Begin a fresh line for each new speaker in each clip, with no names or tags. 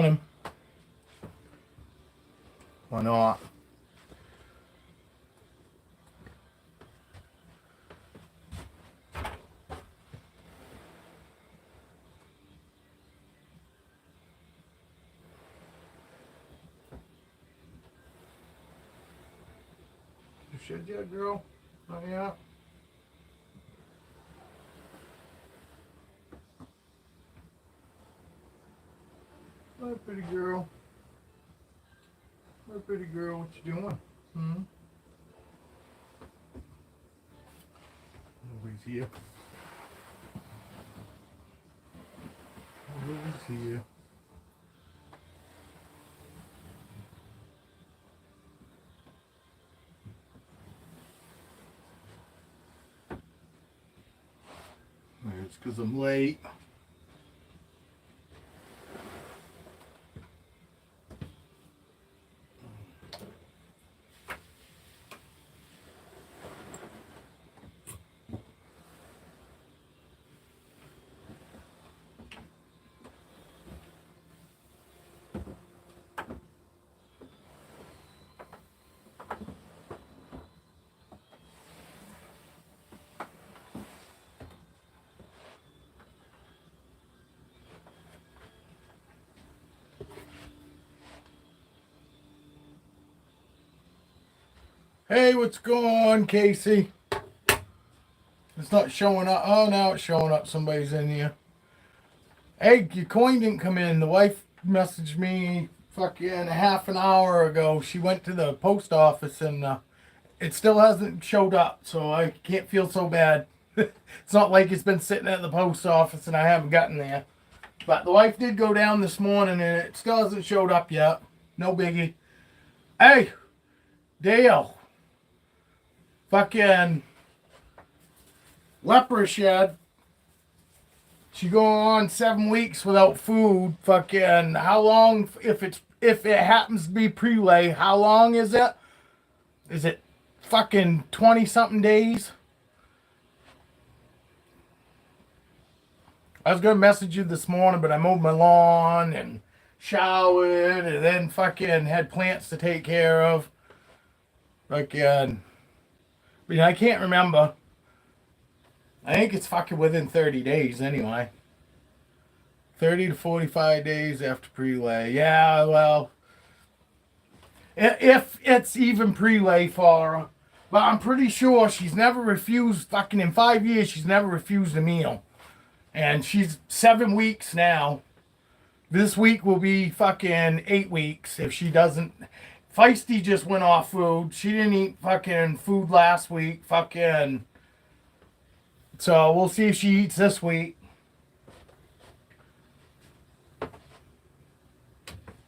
him. Why not? You shed yet, girl? Not yet. Hi, pretty girl. Hi, pretty girl. What you doing? Nobody's here. Nobody's here. It's because I'm late. Hey, what's going on, Casey? It's not showing up. Oh, now it's showing up. Somebody's in here. Hey, your coin didn't come in. The wife messaged me fucking a half an hour ago. She went to the post office and it still hasn't showed up. So I can't feel so bad. It's not like it's been sitting at the post office and I haven't gotten there. But the wife did go down this morning and it still hasn't showed up yet. No biggie. Hey, Dale. Fucking leper shed. She going on 7 weeks without food. Fucking how long? If it happens to be pre-lay, how long is it? Is it fucking 20 something days? I was gonna message you this morning, but I mowed my lawn and showered and then fucking had plants to take care of. Fucking. I can't remember. I think it's fucking within 30 days anyway. 30 to 45 days after pre-lay. Yeah, well, if it's even pre-lay for her. But I'm pretty sure she's never refused, fucking in 5 years, she's never refused a meal. And she's 7 weeks now. This week will be fucking 8 weeks if she doesn't. Feisty just went off food. She didn't eat fucking food last week. Fucking. So we'll see if she eats this week.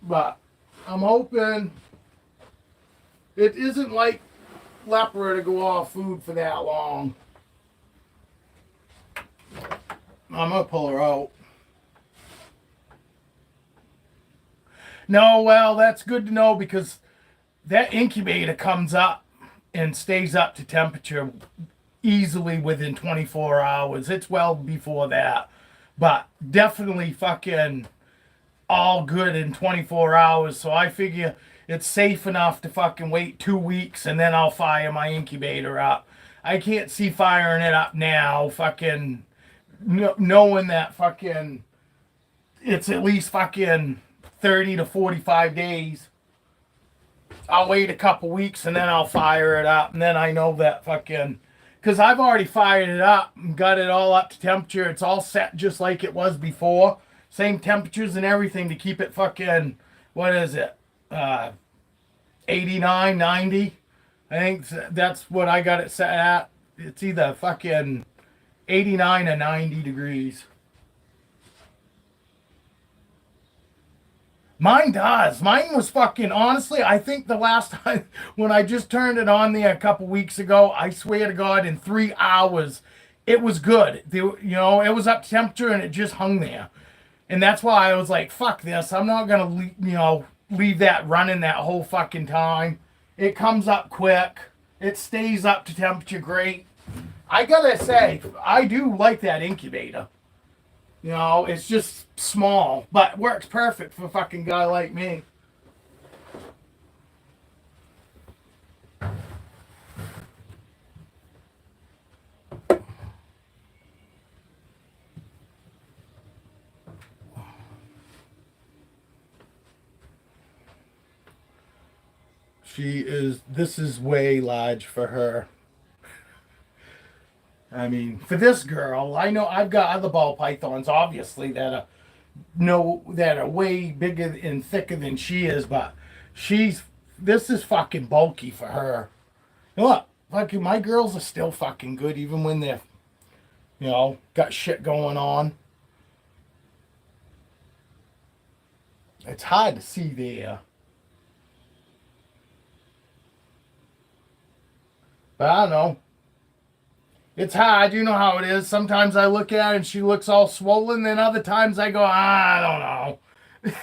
But I'm hoping it isn't like leper to go off food for that long. I'm going to pull her out. No, well, that's good to know because that incubator comes up and stays up to temperature easily within 24 hours. It's well before that. But definitely fucking all good in 24 hours. So I figure it's safe enough to fucking wait 2 weeks and then I'll fire my incubator up. I can't see firing it up now. Fucking knowing that fucking it's at least fucking 30 to 45 days. I'll wait a couple weeks and then I'll fire it up. And then I know that fucking... Because I've already fired it up and got it all up to temperature. It's all set just like it was before. Same temperatures and everything to keep it fucking... What is it? 89, 90? I think that's what I got it set at. It's either fucking 89 or 90 degrees. Mine does. Mine was fucking, honestly, I think the last time when I just turned it on there a couple weeks ago, I swear to God, in 3 hours, it was good. It was up to temperature and it just hung there. And that's why I was like, fuck this. I'm not going to, leave that running that whole fucking time. It comes up quick. It stays up to temperature great. I gotta say, I do like that incubator. You know, it's just small, but works perfect for a fucking guy like me. This is way large for her. I mean, for this girl, I know I've got other ball pythons, obviously, that are no that are way bigger and thicker than she is, but she's this is fucking bulky for her. And look, fucking my girls are still fucking good even when they're got shit going on. It's hard to see there. But I don't know. It's hard, you know how it is. Sometimes I look at her and she looks all swollen, then other times I go, I don't know.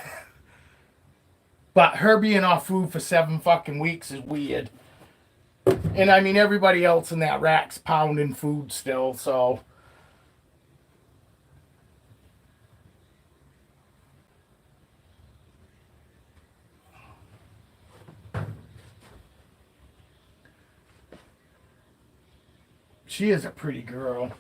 But her being off food for 7 fucking weeks is weird. And I mean, everybody else in that rack's pounding food still, so. She is a pretty girl.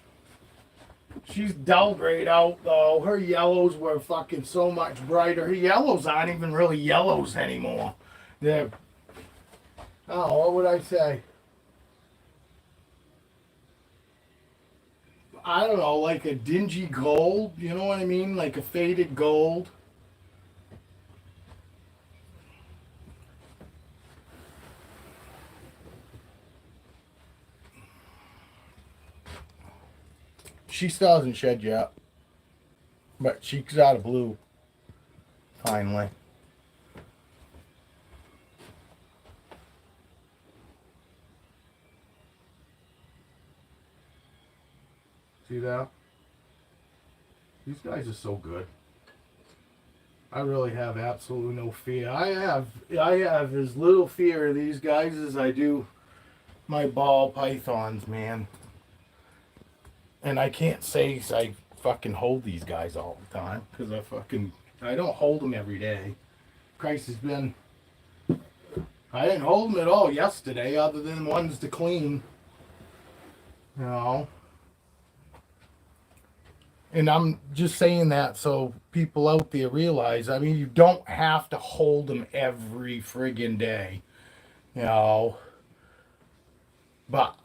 She's dull grayed out, though. Her yellows were fucking so much brighter. Her yellows aren't even really yellows anymore. They're, oh, what would I say? I don't know, like a dingy gold. You know what I mean? Like a faded gold. She still hasn't shed yet. But she's out of blue. Finally. See that? These guys are so good. I really have absolutely no fear. I have as little fear of these guys as I do my ball pythons, man. And I can't say I fucking hold these guys all the time because I don't hold them every day. Christ has been. I didn't hold them at all yesterday, other than ones to clean. You know. And I'm just saying that so people out there realize. I mean, you don't have to hold them every friggin' day. You know. But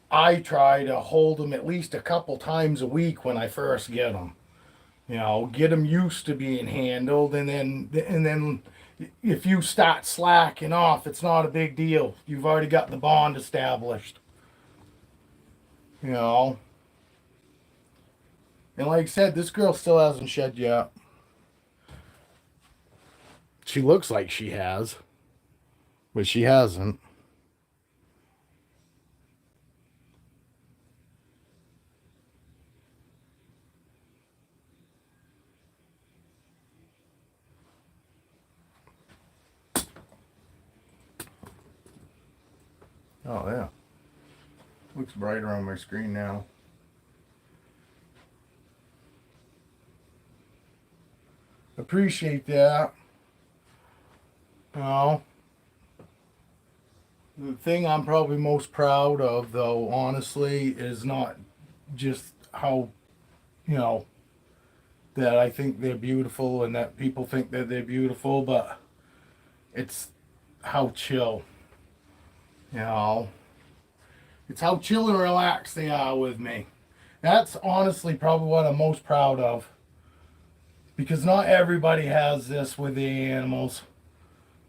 I try to hold them at least a couple times a week when I first get them. You know, get them used to being handled, and then if you start slacking off, it's not a big deal. You've already got the bond established. You know, and like I said, this girl still hasn't shed yet. She looks like she has, but she hasn't. Oh yeah, looks brighter on my screen now. Appreciate that. You know, the thing I'm probably most proud of, though, honestly, is not just how, you know, that I think they're beautiful and that people think that they're beautiful, but it's how chill, you know, it's how chill and relaxed they are with me. That's honestly probably what I'm most proud of, because not everybody has this with the animals,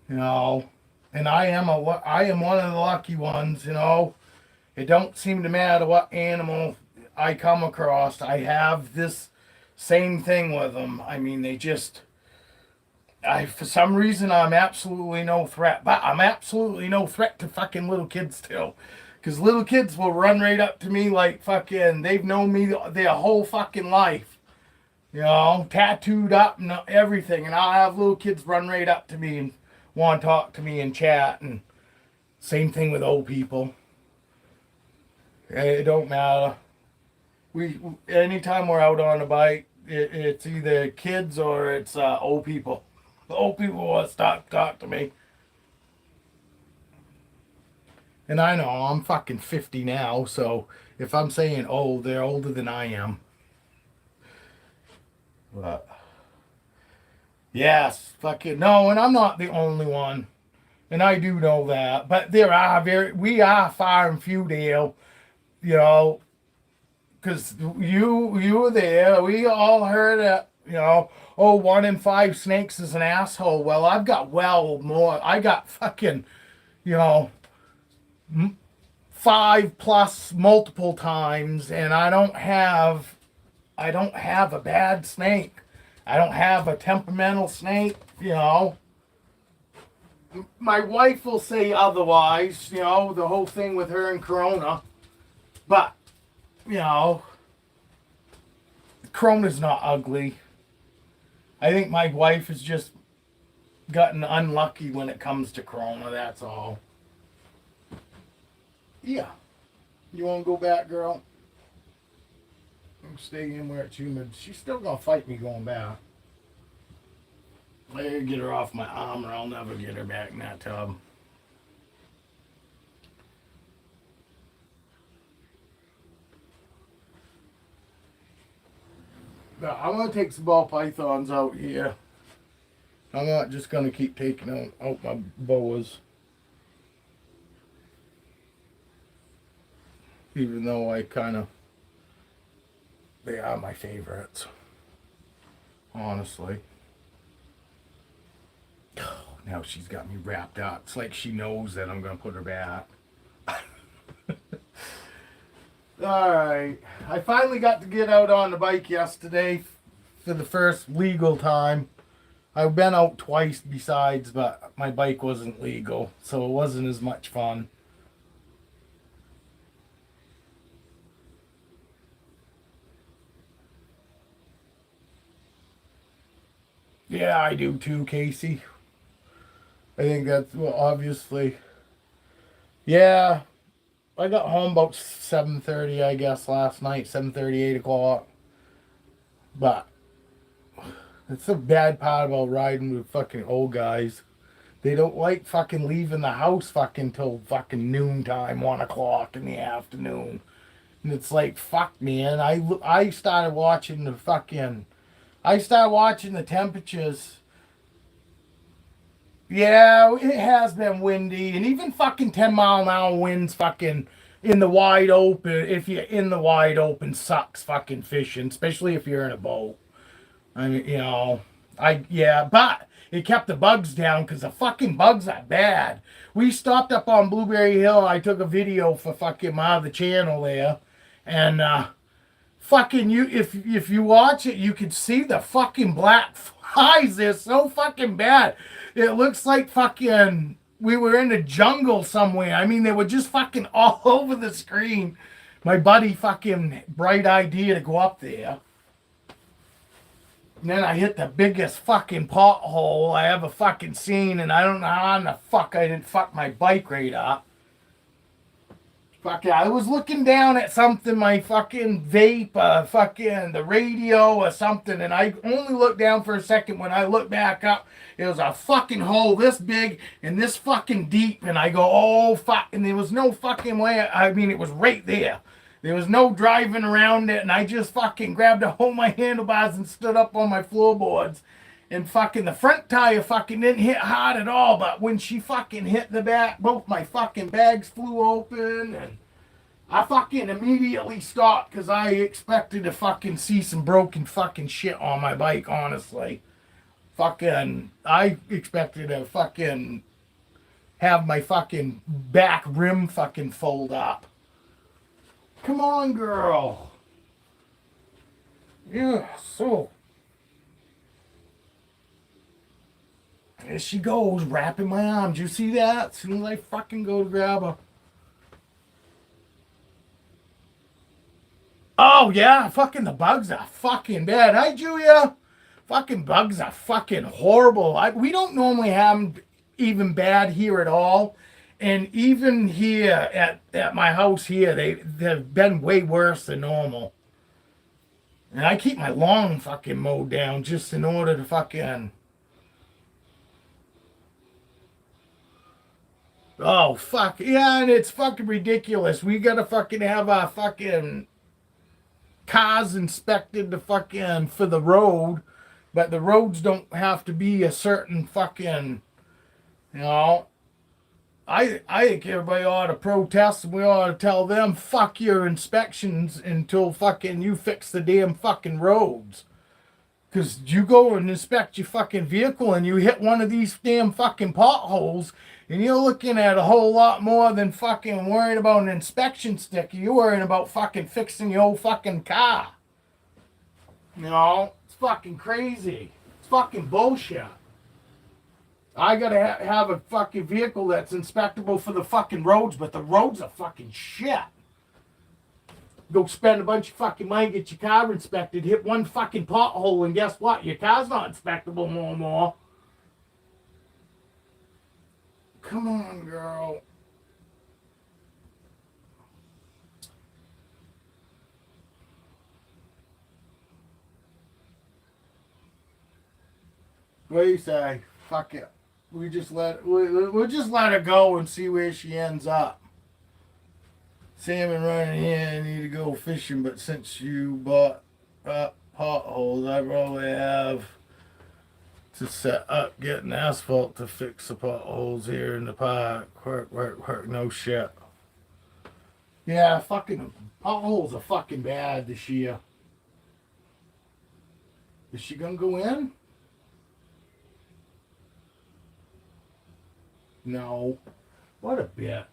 you know. And I am one of the lucky ones, you know. It don't seem to matter what animal I come across. I have this same thing with them. I mean, for some reason, I'm absolutely no threat. But I'm absolutely no threat to fucking little kids too. Because little kids will run right up to me like fucking, they've known me their whole fucking life. You know, tattooed up and everything. And I'll have little kids run right up to me and want to talk to me and chat. And same thing with old people. It don't matter. Anytime we're out on a bike, it's either kids or it's old people. The old people want to talk to me. And I know I'm fucking 50 now, so if I'm saying old, they're older than I am. But yes, fucking no, and I'm not the only one. And I do know that. But we are far and few, Dale. You know, because you were there. We all heard it. You know, oh, 1 in 5 snakes is an asshole. Well, I've got well more. I got fucking, you know, 5+ multiple times, and I don't have a bad snake. I don't have a temperamental snake. You know, my wife will say otherwise. You know, the whole thing with her and Corona, but you know, Corona's not ugly. I think my wife has just gotten unlucky when it comes to Corona, that's all. Yeah. You want to go back, girl? Stay in where it's humid. She's still going to fight me going back. I gotta get her off my arm or I'll never get her back in that tub. But I'm going to take some ball pythons out here. I'm not just going to keep taking out my boas. Even though they are my favorites. Honestly. Now she's got me wrapped up. It's like she knows that I'm going to put her back. Alright. I finally got to get out on the bike yesterday for the first legal time. I've been out twice besides, but my bike wasn't legal, so it wasn't as much fun. Yeah, I do too, Casey. I think that's, well, obviously. Yeah, I got home about 7:30, I guess, last night. 7:30, 8 o'clock. But it's the bad part about riding with fucking old guys. They don't like fucking leaving the house fucking till fucking noontime, 1 o'clock in the afternoon. And it's like, fuck, man. I started watching the temperatures. Yeah, it has been windy, and even fucking 10-mile-an-hour winds fucking in the wide open. If you're in the wide open, sucks fucking fishing, especially if you're in a boat. I mean, you know, but it kept the bugs down because the fucking bugs are bad. We stopped up on Blueberry Hill. I took a video for fucking my other channel there, and fucking if you watch it, you can see the fucking black flies. They're so fucking bad. It looks like fucking we were in the jungle somewhere. I mean, they were just fucking all over the screen. My buddy fucking bright idea to go up there. And then I hit the biggest fucking pothole I ever fucking seen, and I don't know how in the fuck I didn't fuck my bike right up. Fuck yeah, I was looking down at something, my fucking vape, fucking the radio or something, and I only looked down for a second. When I looked back up, it was a fucking hole this big and this fucking deep, and I go, oh fuck, and there was no fucking way, I mean, it was right there. There was no driving around it, and I just fucking grabbed a hold of my handlebars and stood up on my floorboards. And fucking the front tire fucking didn't hit hard at all, but when she fucking hit the back, both my fucking bags flew open, and I fucking immediately stopped because I expected to fucking see some broken fucking shit on my bike, honestly. Fucking, I expected to fucking have my fucking back rim fucking fold up. Come on, girl. Yeah, so. There she goes, wrapping my arm. Did you see that? As soon as I fucking go to grab her. Oh, yeah, fucking the bugs are fucking bad. Hi, Julia. Fucking bugs are fucking horrible. We don't normally have them even bad here at all. And even here at my house here, they've been way worse than normal. And I keep my lawn fucking mowed down just in order to fucking... Oh, fuck. Yeah, and it's fucking ridiculous. We gotta fucking have our fucking cars inspected to fucking for the road, but the roads don't have to be a certain fucking, you know. I think everybody ought to protest and we ought to tell them fuck your inspections until fucking you fix the damn fucking roads. Cause you go and inspect your fucking vehicle and you hit one of these damn fucking potholes and you're looking at a whole lot more than fucking worrying about an inspection sticker. You're worrying about fucking fixing your old fucking car. You know, it's fucking crazy. It's fucking bullshit. I gotta have a fucking vehicle that's inspectable for the fucking roads, but the roads are fucking shit. Go spend a bunch of fucking money, get your car inspected, hit one fucking pothole, and guess what? Your car's not inspectable no more. Come on, girl. What do you say? Fuck it. We'll just let her go and see where she ends up. Salmon running here, I need to go fishing, but since you bought up potholes, I probably have to set up getting asphalt to fix the potholes here in the park. Work, no shit. Yeah, fucking potholes are fucking bad this year. Is she gonna go in? No. What a bitch.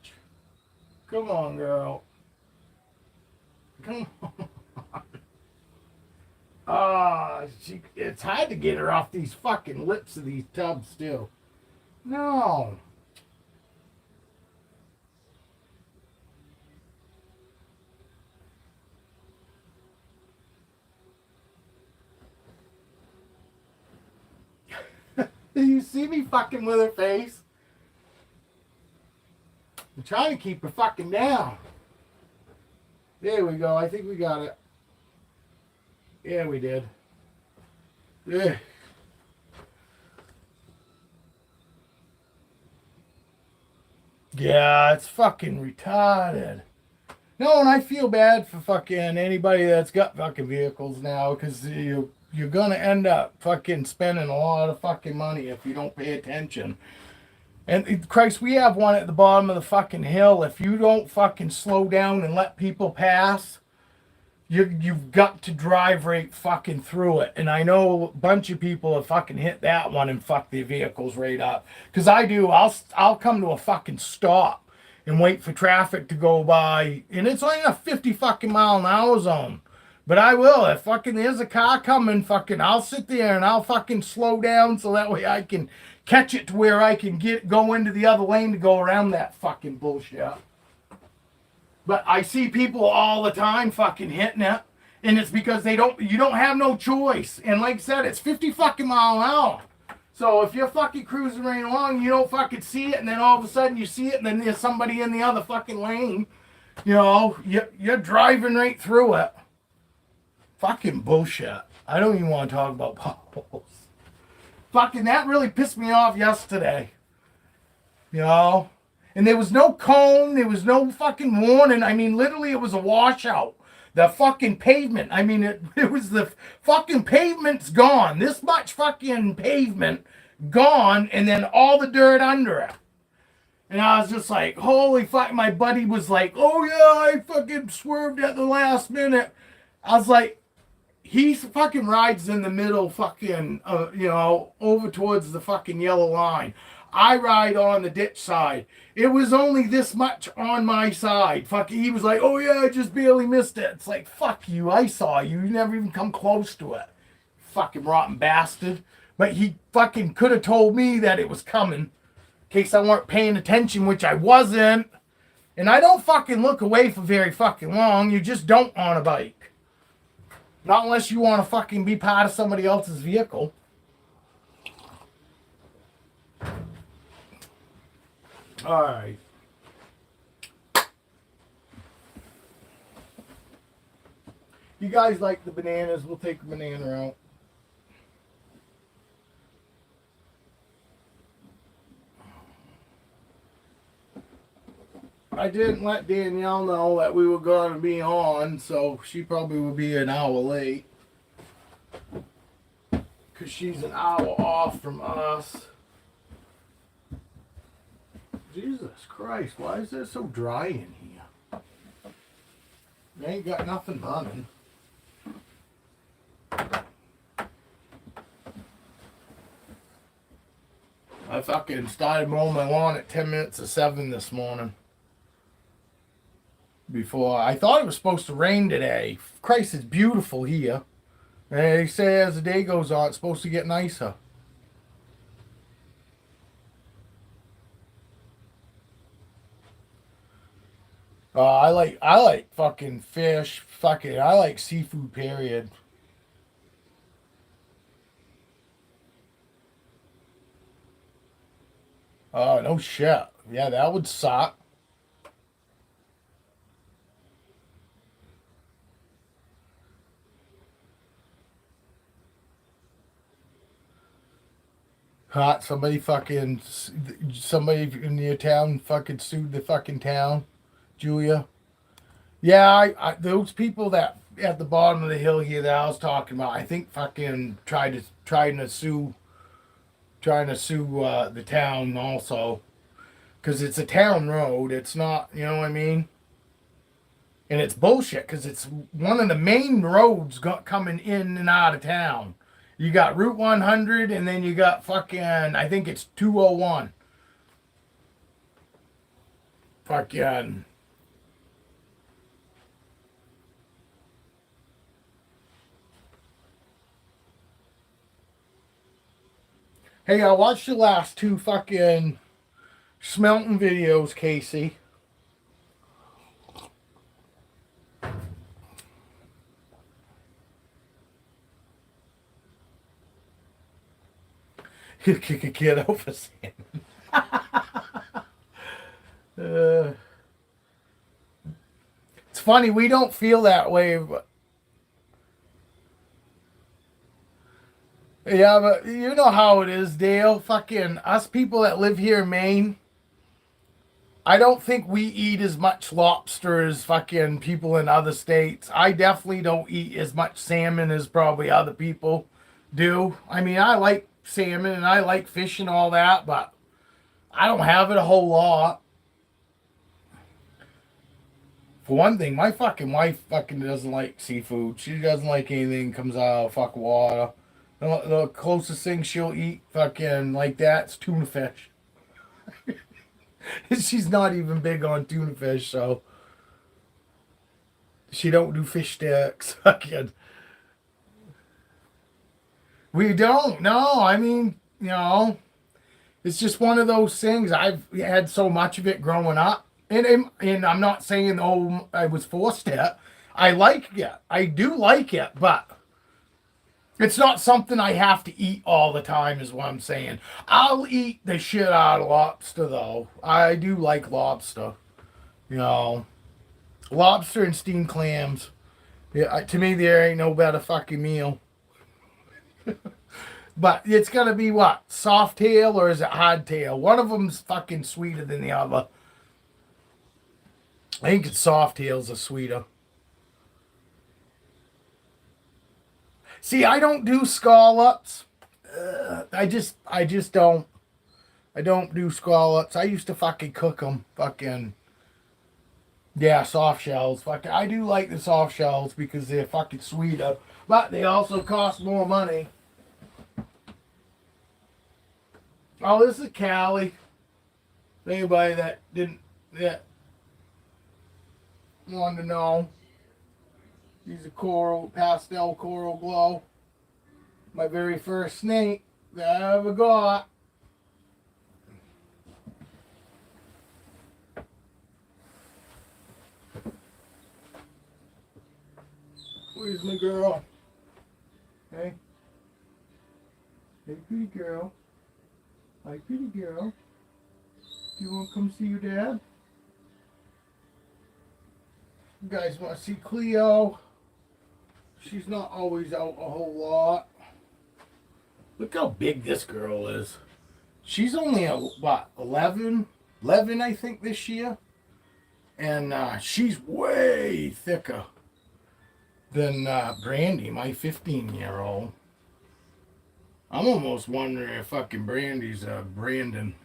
Come on, girl. Come on. It's hard to get her off these fucking lips of these tubs, too. No. Do you see me fucking with her face? I'm trying to keep her fucking down. There we go. I think we got it. Yeah, we did. Yeah. Yeah, it's fucking retarded. No, and I feel bad for fucking anybody that's got fucking vehicles now, because you're gonna end up fucking spending a lot of fucking money if you don't pay attention. And Christ, we have one at the bottom of the fucking hill. If you don't fucking slow down and let people pass, you've got to drive right fucking through it. And I know a bunch of people have fucking hit that one and fucked their vehicles right up. Because I do. I'll come to a fucking stop and wait for traffic to go by. And it's only a 50 fucking mile an hour zone. But I will. If fucking there's a car coming, fucking I'll sit there and I'll fucking slow down so that way I can catch it to where I can go into the other lane to go around that fucking bullshit. But I see people all the time fucking hitting it, and it's because you don't have no choice. And like I said, it's 50 fucking mile an hour. So if you're fucking cruising right along, you don't fucking see it, and then all of a sudden you see it, and then there's somebody in the other fucking lane. You know, you're driving right through it. Fucking bullshit. I don't even want to talk about potholes. Fucking that really pissed me off yesterday. You know? And there was no cone, there was no fucking warning. I mean, literally it was a washout. The fucking pavement. I mean, it was the fucking pavement's gone. This much fucking pavement gone, and then all the dirt under it. And I was just like, holy fuck. My buddy was like, oh yeah, I fucking swerved at the last minute. I was like, he fucking rides in the middle fucking, over towards the fucking yellow line. I ride on the ditch side. It was only this much on my side. Fucking, he was like, oh yeah, I just barely missed it. It's like, fuck you, I saw you. You never even come close to it. Fucking rotten bastard. But he fucking could have told me that it was coming. In case I weren't paying attention, which I wasn't. And I don't fucking look away for very fucking long. You just don't on a bike. Not unless you want to fucking be part of somebody else's vehicle. Alright. You guys like the bananas? We'll take the banana out. I didn't let Danielle know that we were going to be on, so she probably will be an hour late. Because she's an hour off from us. Jesus Christ, why is it so dry in here? They ain't got nothing running. I fucking started mowing my lawn at 10 minutes of 7 this morning. Before, I thought it was supposed to rain today. Christ, it's beautiful here. And they say as the day goes on, it's supposed to get nicer. I like fucking fish. Fucking, I like seafood, period. Oh, no shit. Yeah, that would suck. Hot. Somebody in your town fucking sued the fucking town. Julia. Yeah, those people that at the bottom of the hill here that I was talking about, I think fucking trying to sue the town also, because it's a town road. It's not, you know what I mean? And it's bullshit because it's one of the main roads coming in and out of town. You got Route 100, and then you got fucking, I think it's 201. Fucking. Hey, I watched the last two fucking smelting videos, Casey. You kick a kid out for salmon. It's funny, we don't feel that way, but yeah, but you know how it is, Dale. Fucking us people that live here in Maine, I don't think we eat as much lobster as fucking people in other states. I definitely don't eat as much salmon as probably other people do. I mean, I like salmon and I like fish and all that, but I don't have it a whole lot. For one thing, my fucking wife fucking doesn't like seafood. She doesn't like anything that comes out of fucking water. The closest thing she'll eat fucking like that's tuna fish. She's not even big on tuna fish, so she don't do fish sticks. Fucking. We don't. No, I mean, you know, it's just one of those things. I've had so much of it growing up, and I'm not saying I was forced it. I like it. I do like it, but it's not something I have to eat all the time, is what I'm saying. I'll eat the shit out of lobster, though. I do like lobster. You know, lobster and steamed clams. Yeah, to me, there ain't no better fucking meal. But it's gonna be what? Soft tail or is it hard tail? One of them's fucking sweeter than the other. I think it's soft tails are sweeter. See, I don't do scallops. I just don't. I don't do scallops. I used to fucking cook them. Fucking. Yeah, soft shells. Fucking, I do like the soft shells because they're fucking sweeter. But they also cost more money. Oh, this is Callie. Anybody that wanted to know. He's a pastel coral glow. My very first snake that I ever got. Where's my girl? Hey. Hey, pretty girl. Hi, pretty girl. Do you want to come see your dad? You guys want to see Cleo? She's not always out a whole lot. Look how big this girl is. She's only, what, 11? 11, I think, this year. And she's way thicker than Brandy, my 15-year-old. I'm almost wondering if fucking Brandy's Brandon.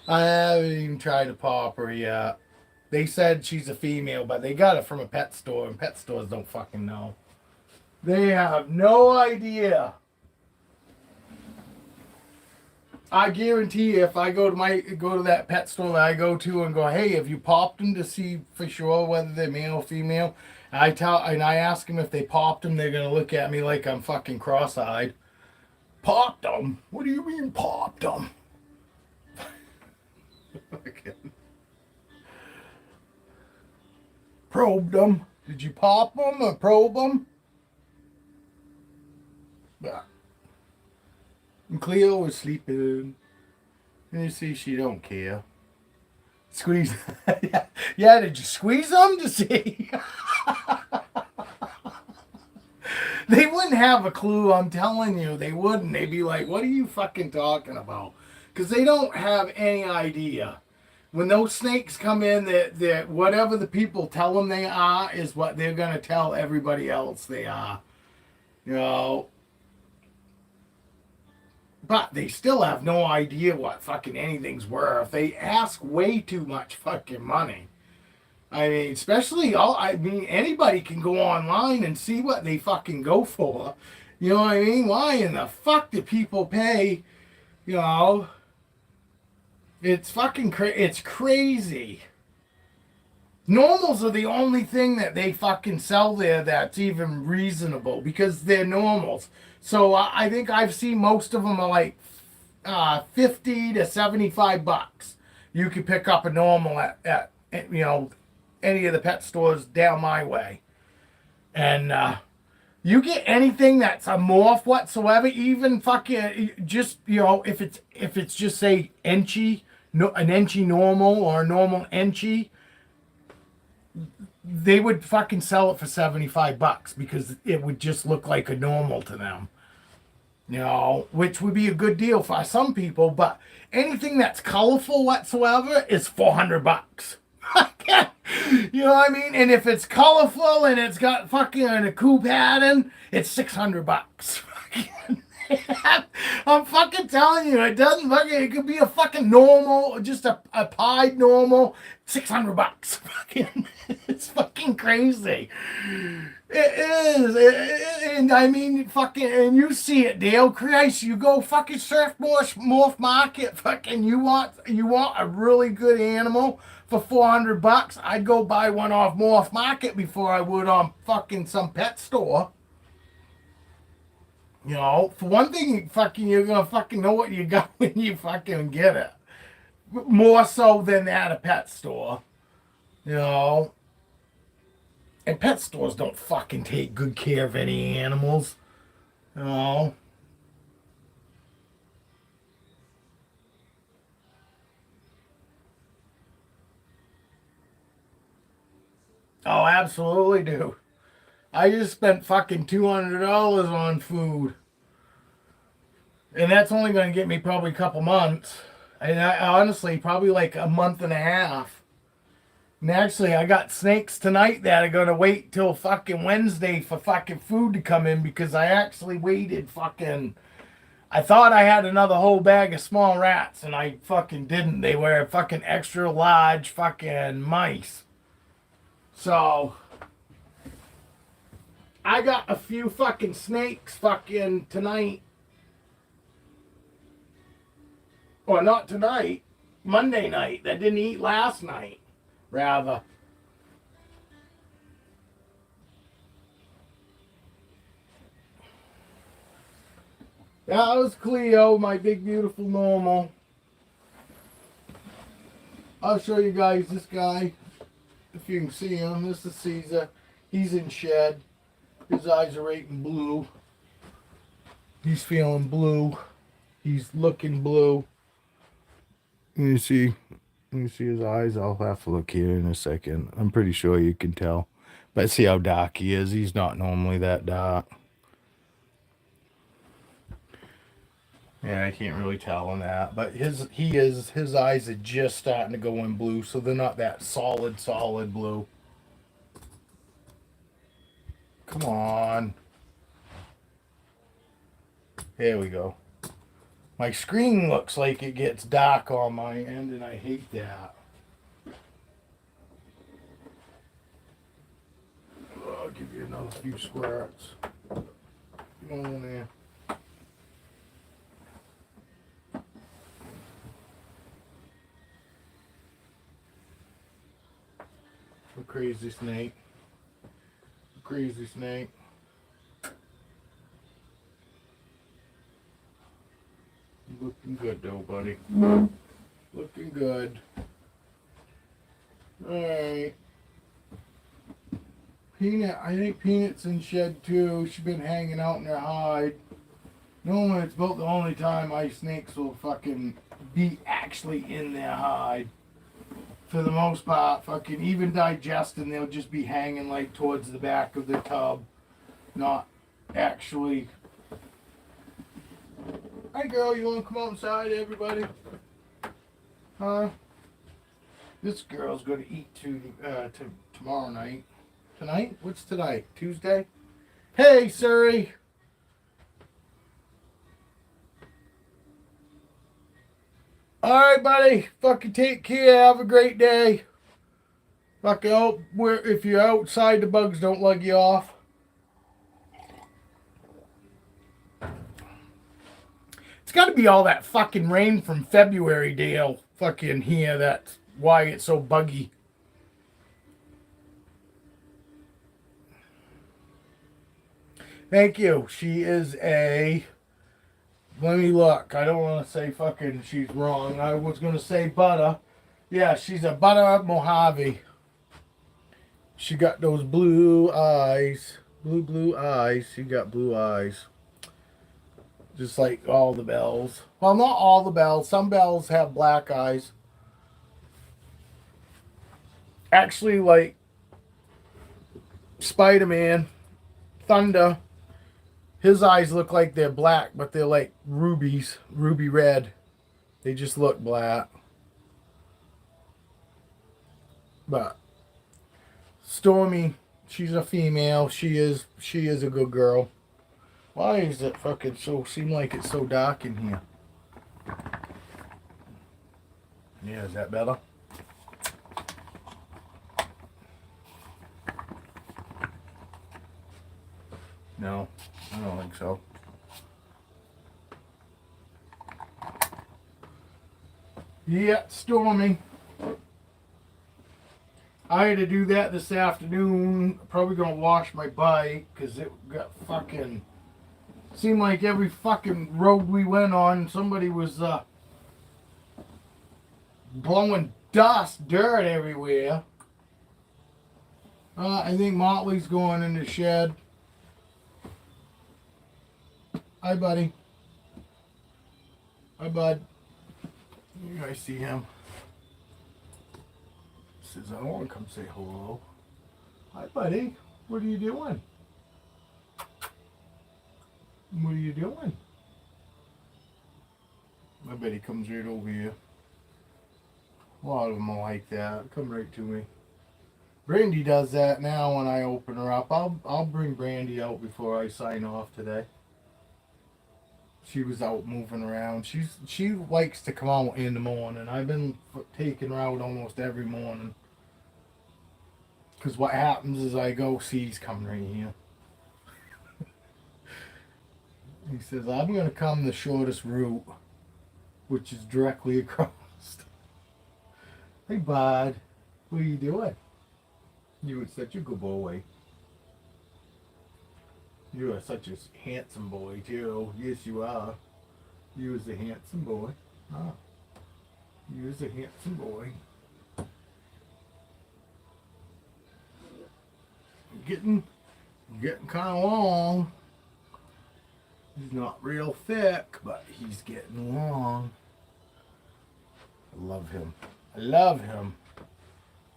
I haven't even tried to pop her yet. They said she's a female, but they got it from a pet store, and pet stores don't fucking know. They have no idea. I guarantee you, if I go to that pet store that I go to and go, hey, have you popped them to see for sure whether they're male or female? And I ask them if they popped them, they're gonna look at me like I'm fucking cross-eyed. Popped them? What do you mean popped them? Probed them. Did you pop them or probe them? Yeah. And Cleo was sleeping. And you see, she don't care. Squeeze. Yeah, did you squeeze them to see? They wouldn't have a clue, I'm telling you. They wouldn't. They'd be like, what are you fucking talking about? Because they don't have any idea. When those snakes come in, that whatever the people tell them they are is what they're going to tell everybody else they are. You know. But they still have no idea what fucking anything's worth. They ask way too much fucking money. I mean, especially, anybody can go online and see what they fucking go for. You know what I mean? Why in the fuck do people pay, you know? It's fucking it's crazy. Normals are the only thing that they fucking sell there that's even reasonable because they're normals. So I think I've seen most of them are like 50 to 75 bucks. You can pick up a normal at you know, any of the pet stores down my way. And you get anything that's a morph whatsoever, even fucking just, you know, if it's just say Enchi, an Enchi normal or a normal Enchi, they would fucking sell it for 75 bucks because it would just look like a normal to them. You know, which would be a good deal for some people, but anything that's colorful whatsoever is 400 bucks. You know what I mean? And if it's colorful and it's got fucking a cool pattern, it's 600 bucks. I'm fucking telling you, it doesn't fucking, it could be a fucking normal, just a pied normal, 600 bucks. Fucking, it's fucking crazy. It is. And I mean, fucking, and you see it, Dale. Christ, you go fucking surf morph market, fucking, you want a really good animal for 400 bucks, I'd go buy one off Morph Market before I would on fucking some pet store. You know, for one thing, fucking, you're gonna fucking know what you got when you fucking get it. More so than at a pet store. You know. And pet stores don't fucking take good care of any animals. You know. Oh, absolutely do. I just spent fucking $200 on food. And that's only going to get me probably a couple months. And I honestly, probably like a month and a half. And actually, I got snakes tonight that are going to wait till fucking Wednesday for fucking food to come in because I actually waited fucking... I thought I had another whole bag of small rats and I fucking didn't. They were fucking extra large fucking mice. So, I got a few fucking snakes fucking tonight. Or not tonight, Monday night that didn't eat last night, rather. That was Cleo, my big beautiful normal. I'll show you guys this guy. If you can see him, this is Caesar. He's in shed. His eyes are right in blue. He's feeling blue. He's looking blue. You see his eyes? I'll have to look here in a second. I'm pretty sure you can tell. But see how dark he is. He's not normally that dark. Yeah, I can't really tell on that. But his eyes are just starting to go in blue, so they're not that solid blue. Come on. There we go. My screen looks like it gets dark on my end, and I hate that. I'll give you another few squirts. Come on there. A crazy snake. A crazy snake. Looking good though, buddy. Looking good. Alright. Peanut, I think Peanut's in shed too. She's been hanging out in her hide. Normally it's about the only time ice snakes will fucking be actually in their hide. For the most part, fucking even digesting, they'll just be hanging like towards the back of the tub. Not actually. Hi girl, you wanna come outside, everybody? Huh? This girl's gonna eat tomorrow night. Tonight? What's tonight? Tuesday? Hey, Surrey! Alright, buddy. Fucking take care. Have a great day. Fucking hope if you're outside, the bugs don't lug you off. It's got to be all that fucking rain from February, Dale. Fucking here. That's why it's so buggy. Thank you. She is a... Let me look. I don't want to say fucking she's wrong. I was going to say butter. Yeah, she's a butter Mojave. She got those blue eyes. Blue eyes. She got blue eyes. Just like all the bells. Well, not all the bells. Some bells have black eyes. Actually, like Spider-Man, Thunder, his eyes look like they're black, but they're like rubies, ruby red. They just look black. But Stormy, she's a female. She is a good girl. Why is it fucking seem like it's so dark in here? Yeah, is that better? No, I don't think so. Yeah, Stormy. I had to do that this afternoon. Probably gonna wash my bike because it got fucking... Seemed like every fucking road we went on, somebody was blowing dirt everywhere. I think Motley's going in the shed. Hi, buddy. Hi, bud. You guys see him? Says, I want to come say hello. Hi, buddy. What are you doing? What are you doing? I bet he comes right over here. A lot of them are like that. Come right to me. Brandy does that now when I open her up. I'll bring Brandy out before I sign off today. She was out moving around. She likes to come out in the morning. I've been taking her out almost every morning. Because what happens is I go, see, he's coming right here. He says, I'm going to come the shortest route, which is directly across. Hey, bud. What are you doing? You are such a good boy. You are such a handsome boy, too. Yes, you are. You is a handsome boy. Huh? You is a handsome boy. Getting kind of long. He's not real thick, but he's getting long. I love him. I love him.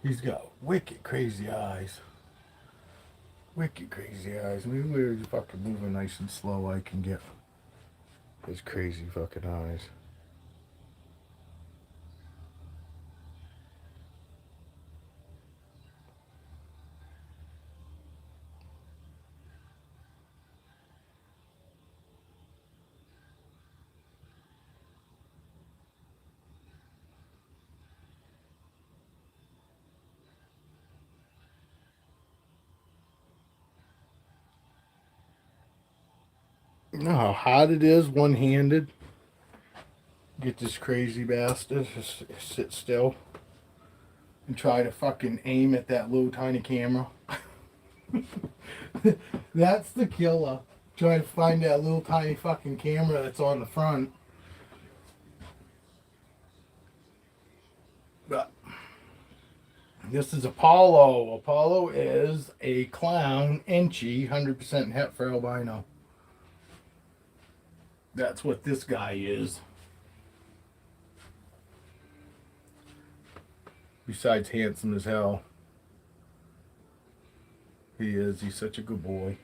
He's got wicked crazy eyes. Wicked crazy eyes. Maybe we're fucking moving nice and slow. I can get his crazy fucking eyes. You know how hard it is one-handed? Get this crazy bastard to sit still and try to fucking aim at that little tiny camera. That's the killer. Trying to find that little tiny fucking camera that's on the front. But this is Apollo. Apollo is a clown, inchy, 100% het for albino. That's what this guy is. Besides handsome as hell. He is. He's such a good boy.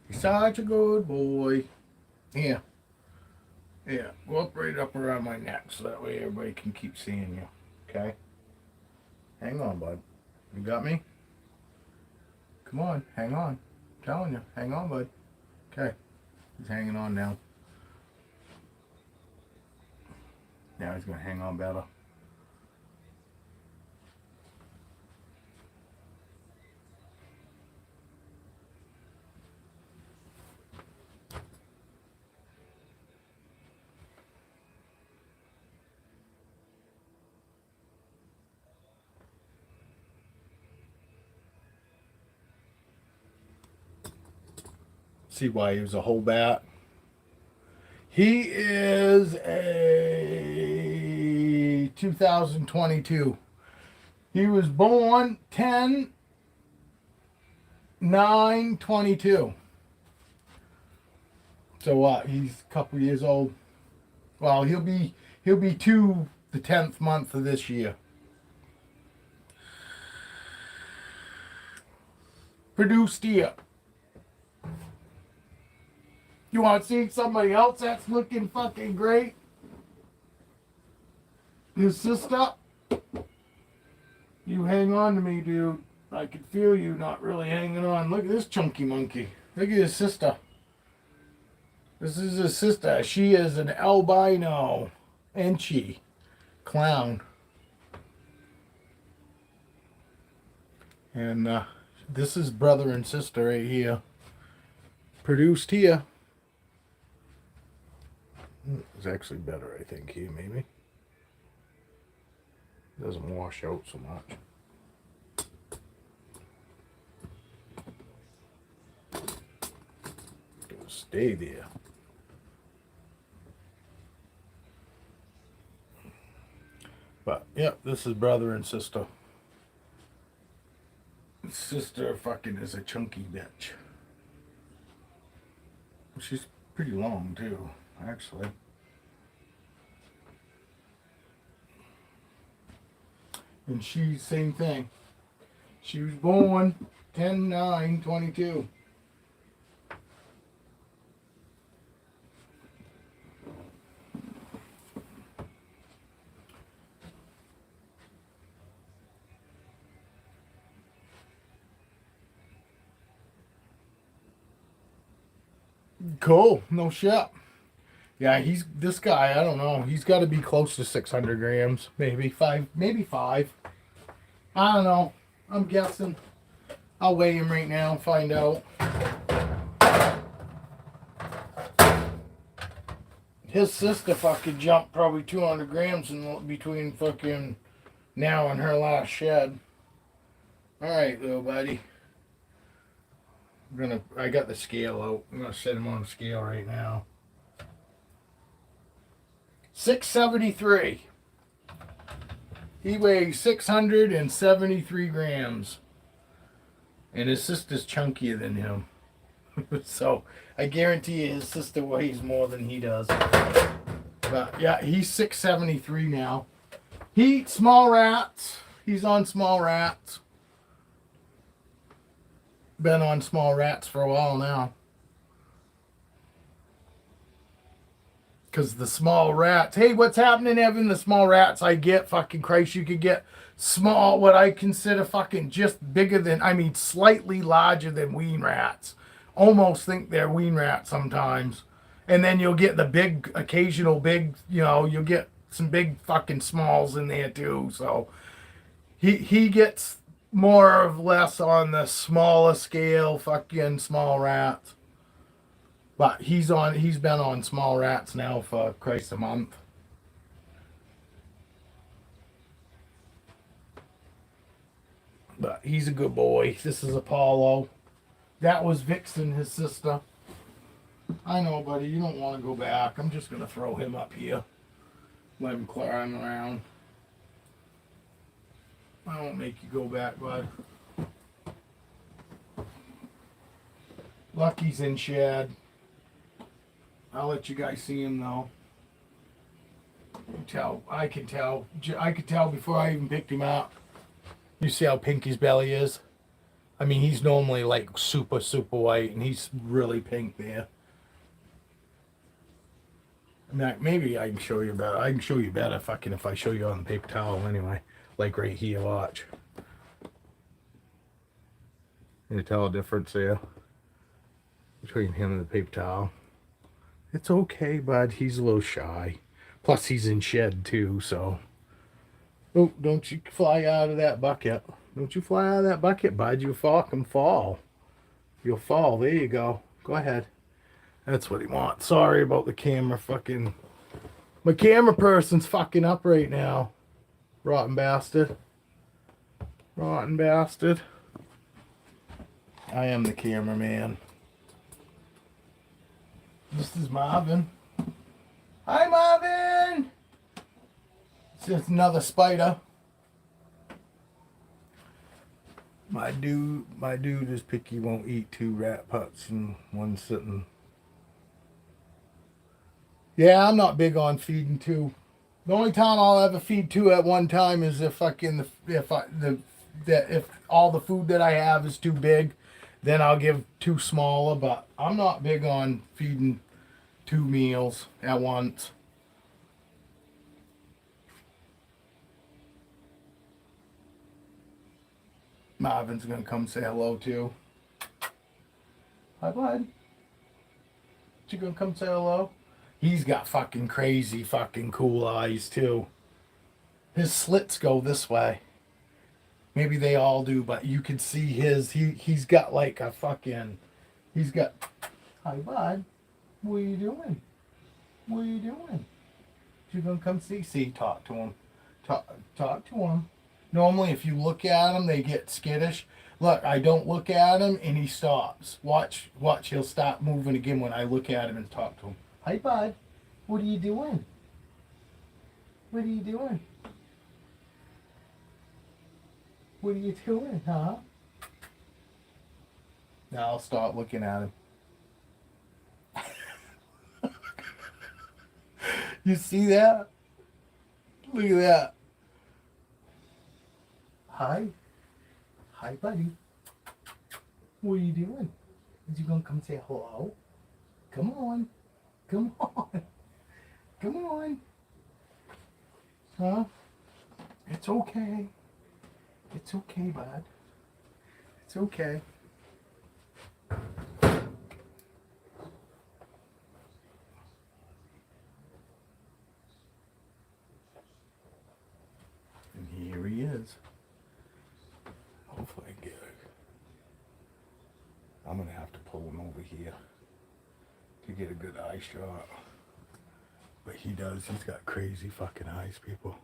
He's such a good boy. Yeah. Yeah. Go up right up around my neck so that way everybody can keep seeing you. Okay? Hang on, bud. You got me? Come on. Hang on. I'm telling you. Hang on, bud. Okay. He's hanging on now. Now he's going to hang on better. See why he was a whole bat. He is a 2022. He was born 10/9/22. So what? He's a couple years old. Well, he'll be 2 the 10th month of this year. Produced here. You want to see somebody else that's looking fucking great? His sister? You hang on to me, dude. I can feel you not really hanging on. Look at this chunky monkey. Look at his sister. This is his sister. She is an albino inchy clown. And this is brother and sister right here. Produced here. It's actually better, I think, here, maybe. Doesn't wash out so much. It'll stay there. But, yep, this is brother and sister. Sister fucking is a chunky bitch. She's pretty long, too, actually. And she's same thing. She was born 10/9/22. Cool. No shit. Yeah, he's this guy. I don't know. He's got to be close to 600 grams, maybe 5, maybe 5. I don't know. I'm guessing. I'll weigh him right now and find out. His sister fucking jumped probably 200 grams in between fucking now and her last shed. All right, little buddy. I got the scale out. I'm gonna set him on the scale right now. 673. He weighs 673 grams. And his sister's chunkier than him. So I guarantee you his sister weighs more than he does. But yeah, he's 673 now. He eats small rats. He's on small rats. been on small rats for a while now. Because the small rats, hey, what's happening, Evan? The small rats I get, fucking Christ, you could get small, what I consider fucking just bigger than, I mean, slightly larger than wean rats. Almost think they're wean rats sometimes. And then you'll get the big, occasional big, you'll get some big fucking smalls in there too. So he gets more or less on the smaller scale fucking small rats. But he's been on small rats now for Christ a month. But he's a good boy. This is Apollo. That was Vixen, his sister. I know, buddy, you don't want to go back. I'm just going to throw him up here. Let him climb around. I won't make you go back, bud. Lucky's in shed. I'll let you guys see him though. I can tell before I even picked him up. You see how pink his belly is? I mean, he's normally like super, super white, and he's really pink there. Maybe I can show you better. I can show you better if I show you on the paper towel anyway. Like right here, watch. Can you tell a difference there? Between him and the paper towel. It's okay, bud. He's a little shy. Plus, he's in shed, too, so... Oh, don't you fly out of that bucket. Don't you fly out of that bucket, bud. You'll fucking fall. You'll fall. There you go. Go ahead. That's what he wants. Sorry about the camera fucking... My camera person's fucking up right now. Rotten bastard. Rotten bastard. I am the cameraman. This is Marvin. Hi, Marvin! It's just another spider. My dude is picky, won't eat 2 rat putts in one sitting. Yeah, I'm not big on feeding 2. The only time I'll ever feed 2 at one time is if if all the food that I have is too big. Then I'll give 2 smaller, but I'm not big on feeding 2 meals at once. Marvin's gonna come say hello too. Hi, bud. You gonna come say hello? He's got fucking crazy fucking cool eyes too. His slits go this way. Maybe they all do, but you can see he's got like a fucking, hi, bud. What are you doing? What are you doing? You gonna come see, talk to him. Talk to him. Normally if you look at him, they get skittish. Look, I don't look at him and he stops. Watch, he'll stop moving again when I look at him and talk to him. Hi, bud. What are you doing? What are you doing? What are you doing, huh? Now I'll start looking at him. You see that? Look at that. Hi. Hi, buddy. What are you doing? Is you gonna come say hello? Come on. Come on. Come on. Huh? It's okay. It's okay, bud. It's okay. And here he is. Hopefully I get it. I'm gonna have to pull him over here to get a good eye shot. But he does. He's got crazy fucking eyes, people.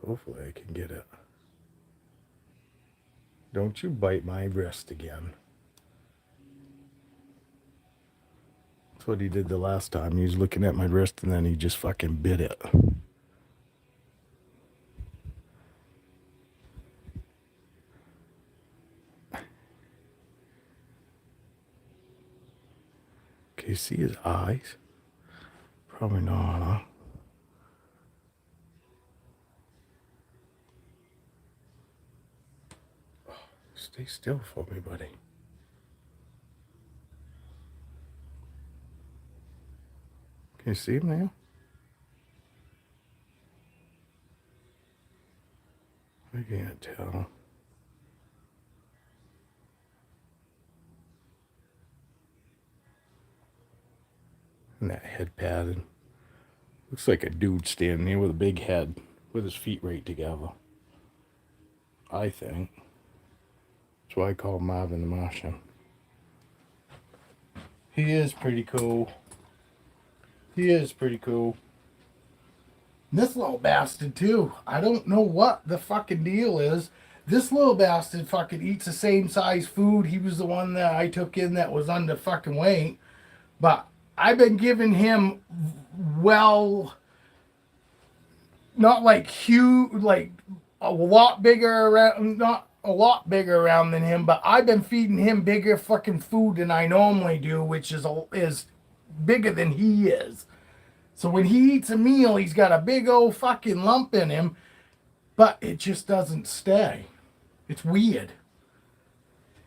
Hopefully I can get it. Don't you bite my wrist again. That's what he did the last time. He was looking at my wrist and then he just fucking bit it. Can you see his eyes? Probably not, huh? Stay still for me, buddy. Can you see him now? I can't tell. And that head pattern. Looks like a dude standing here with a big head, with his feet right together. I think. That's why I call Marvin the Martian. He is pretty cool. He is pretty cool. This little bastard, too. I don't know what the fucking deal is. This little bastard fucking eats the same size food. He was the one that I took in that was under fucking weight. But I've been giving him, well, not like huge, like a lot bigger around, not a lot bigger around than him, but I've been feeding him bigger fucking food than I normally do, which is bigger than he is. So when he eats a meal, he's got a big old fucking lump in him, but it just doesn't stay. It's weird.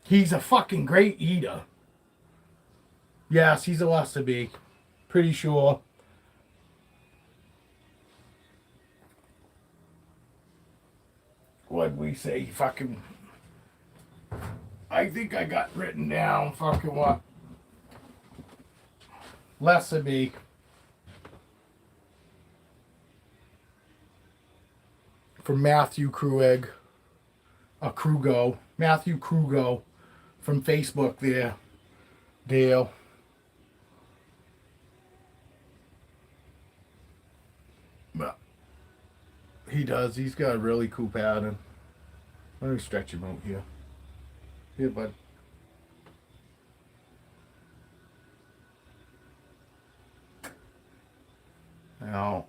He's a fucking great eater. Yes, he's a lesser bee. Pretty sure. What'd we say? Fucking... I think I got written down. Fucking what? Lesser bee. From Matthew Krug, Krugo, Matthew Krugo from Facebook there, Dale. But he does. He's got a really cool pattern. Let me stretch him out here. Here, bud. Now,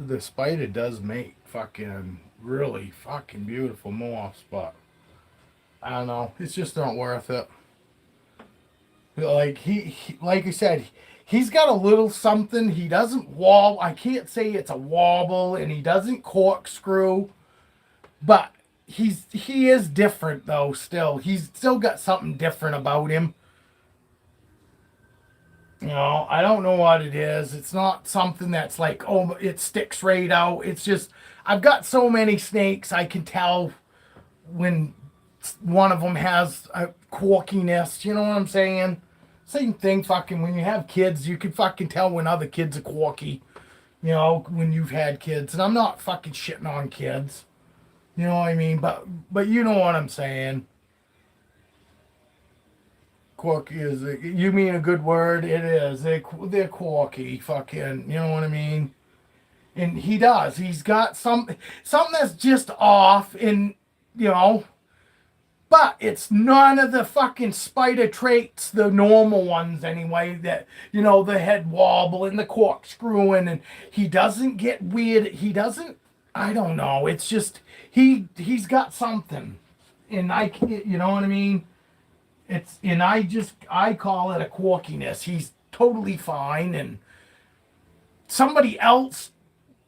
the spider does make fucking really fucking beautiful moths, but I don't know, it's just not worth it. Like he like I said, he's got a little something. He doesn't wobble. I can't say it's a wobble, and he doesn't corkscrew, but he is different though. He's still got something different about him. You know, I don't know what it is. It's not something that's like, oh, it sticks right out. It's just, I've got so many snakes, I can tell when one of them has a quirkiness. You know what I'm saying? Same thing, fucking, when you have kids, you can fucking tell when other kids are quirky. You know, when you've had kids. And I'm not fucking shitting on kids. You know what I mean? But you know what I'm saying. Quirky is, you mean a good word? It is. They're quirky, fucking, you know what I mean? And he does. He's got something that's just off, and, you know, but it's none of the fucking spider traits, the normal ones anyway, that, you know, the head wobble and the corkscrewing, and he doesn't get weird. He doesn't, I don't know. It's just, he's got something, and you know what I mean? I call it a quirkiness. He's totally fine, and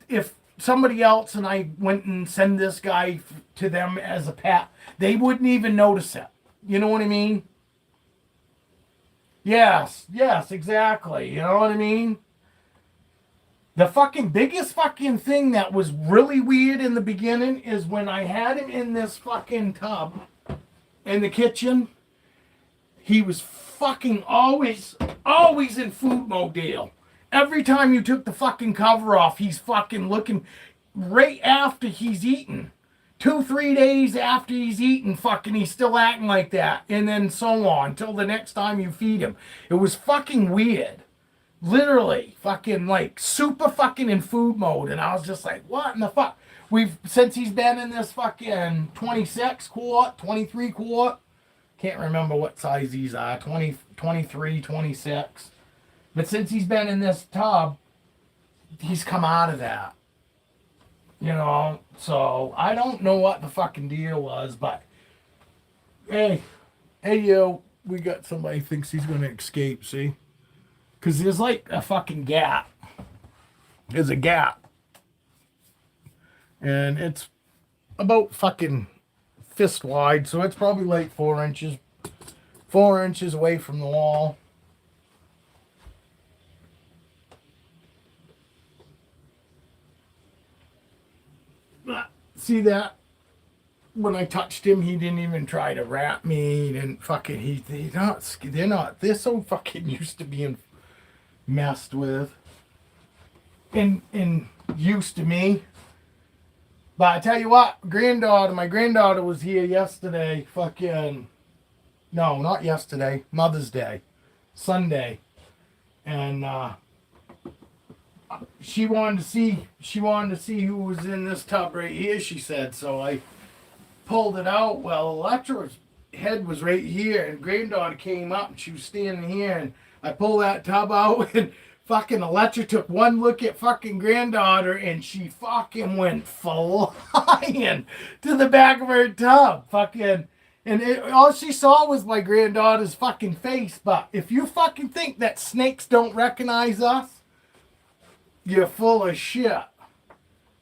if somebody else and I went and send this guy to them as a pet, they wouldn't even notice it. You know what I mean? Yes, exactly. You know what I mean? The fucking biggest fucking thing that was really weird in the beginning is when I had him in this fucking tub in the kitchen. He was fucking always in food mode, Dale. Every time you took the fucking cover off, he's fucking looking right after he's eaten. 2-3 days after he's eaten, fucking he's still acting like that. And then so on, until the next time you feed him. It was fucking weird. Literally, fucking like super fucking in food mode. And I was just like, what in the fuck? Since he's been in this fucking 26 quart, 23 quart, can't remember what size these are, 20, 23, 26. But since he's been in this tub, he's come out of that. You know, so I don't know what the fucking deal was, but hey, yo, we got somebody thinks he's going to escape, see? Because there's like a fucking gap. There's a gap. And it's about fucking fist wide, so it's probably like 4 inches away from the wall. See that? When I touched him, he didn't even try to wrap me. He didn't fucking. They're not. They're so fucking used to being messed with, and used to me. But I tell you what, my granddaughter was here yesterday. Fucking no, not yesterday. Mother's Day, Sunday, and she wanted to see who was in this tub right here. She said so. I pulled it out. Well, Electra's head was right here, and granddaughter came up, and she was standing here, and I pulled that tub out, and fucking Electra took one look at fucking granddaughter, and she fucking went flying to the back of her tub, fucking. And all she saw was my granddaughter's fucking face. But if you fucking think that snakes don't recognize us, you're full of shit.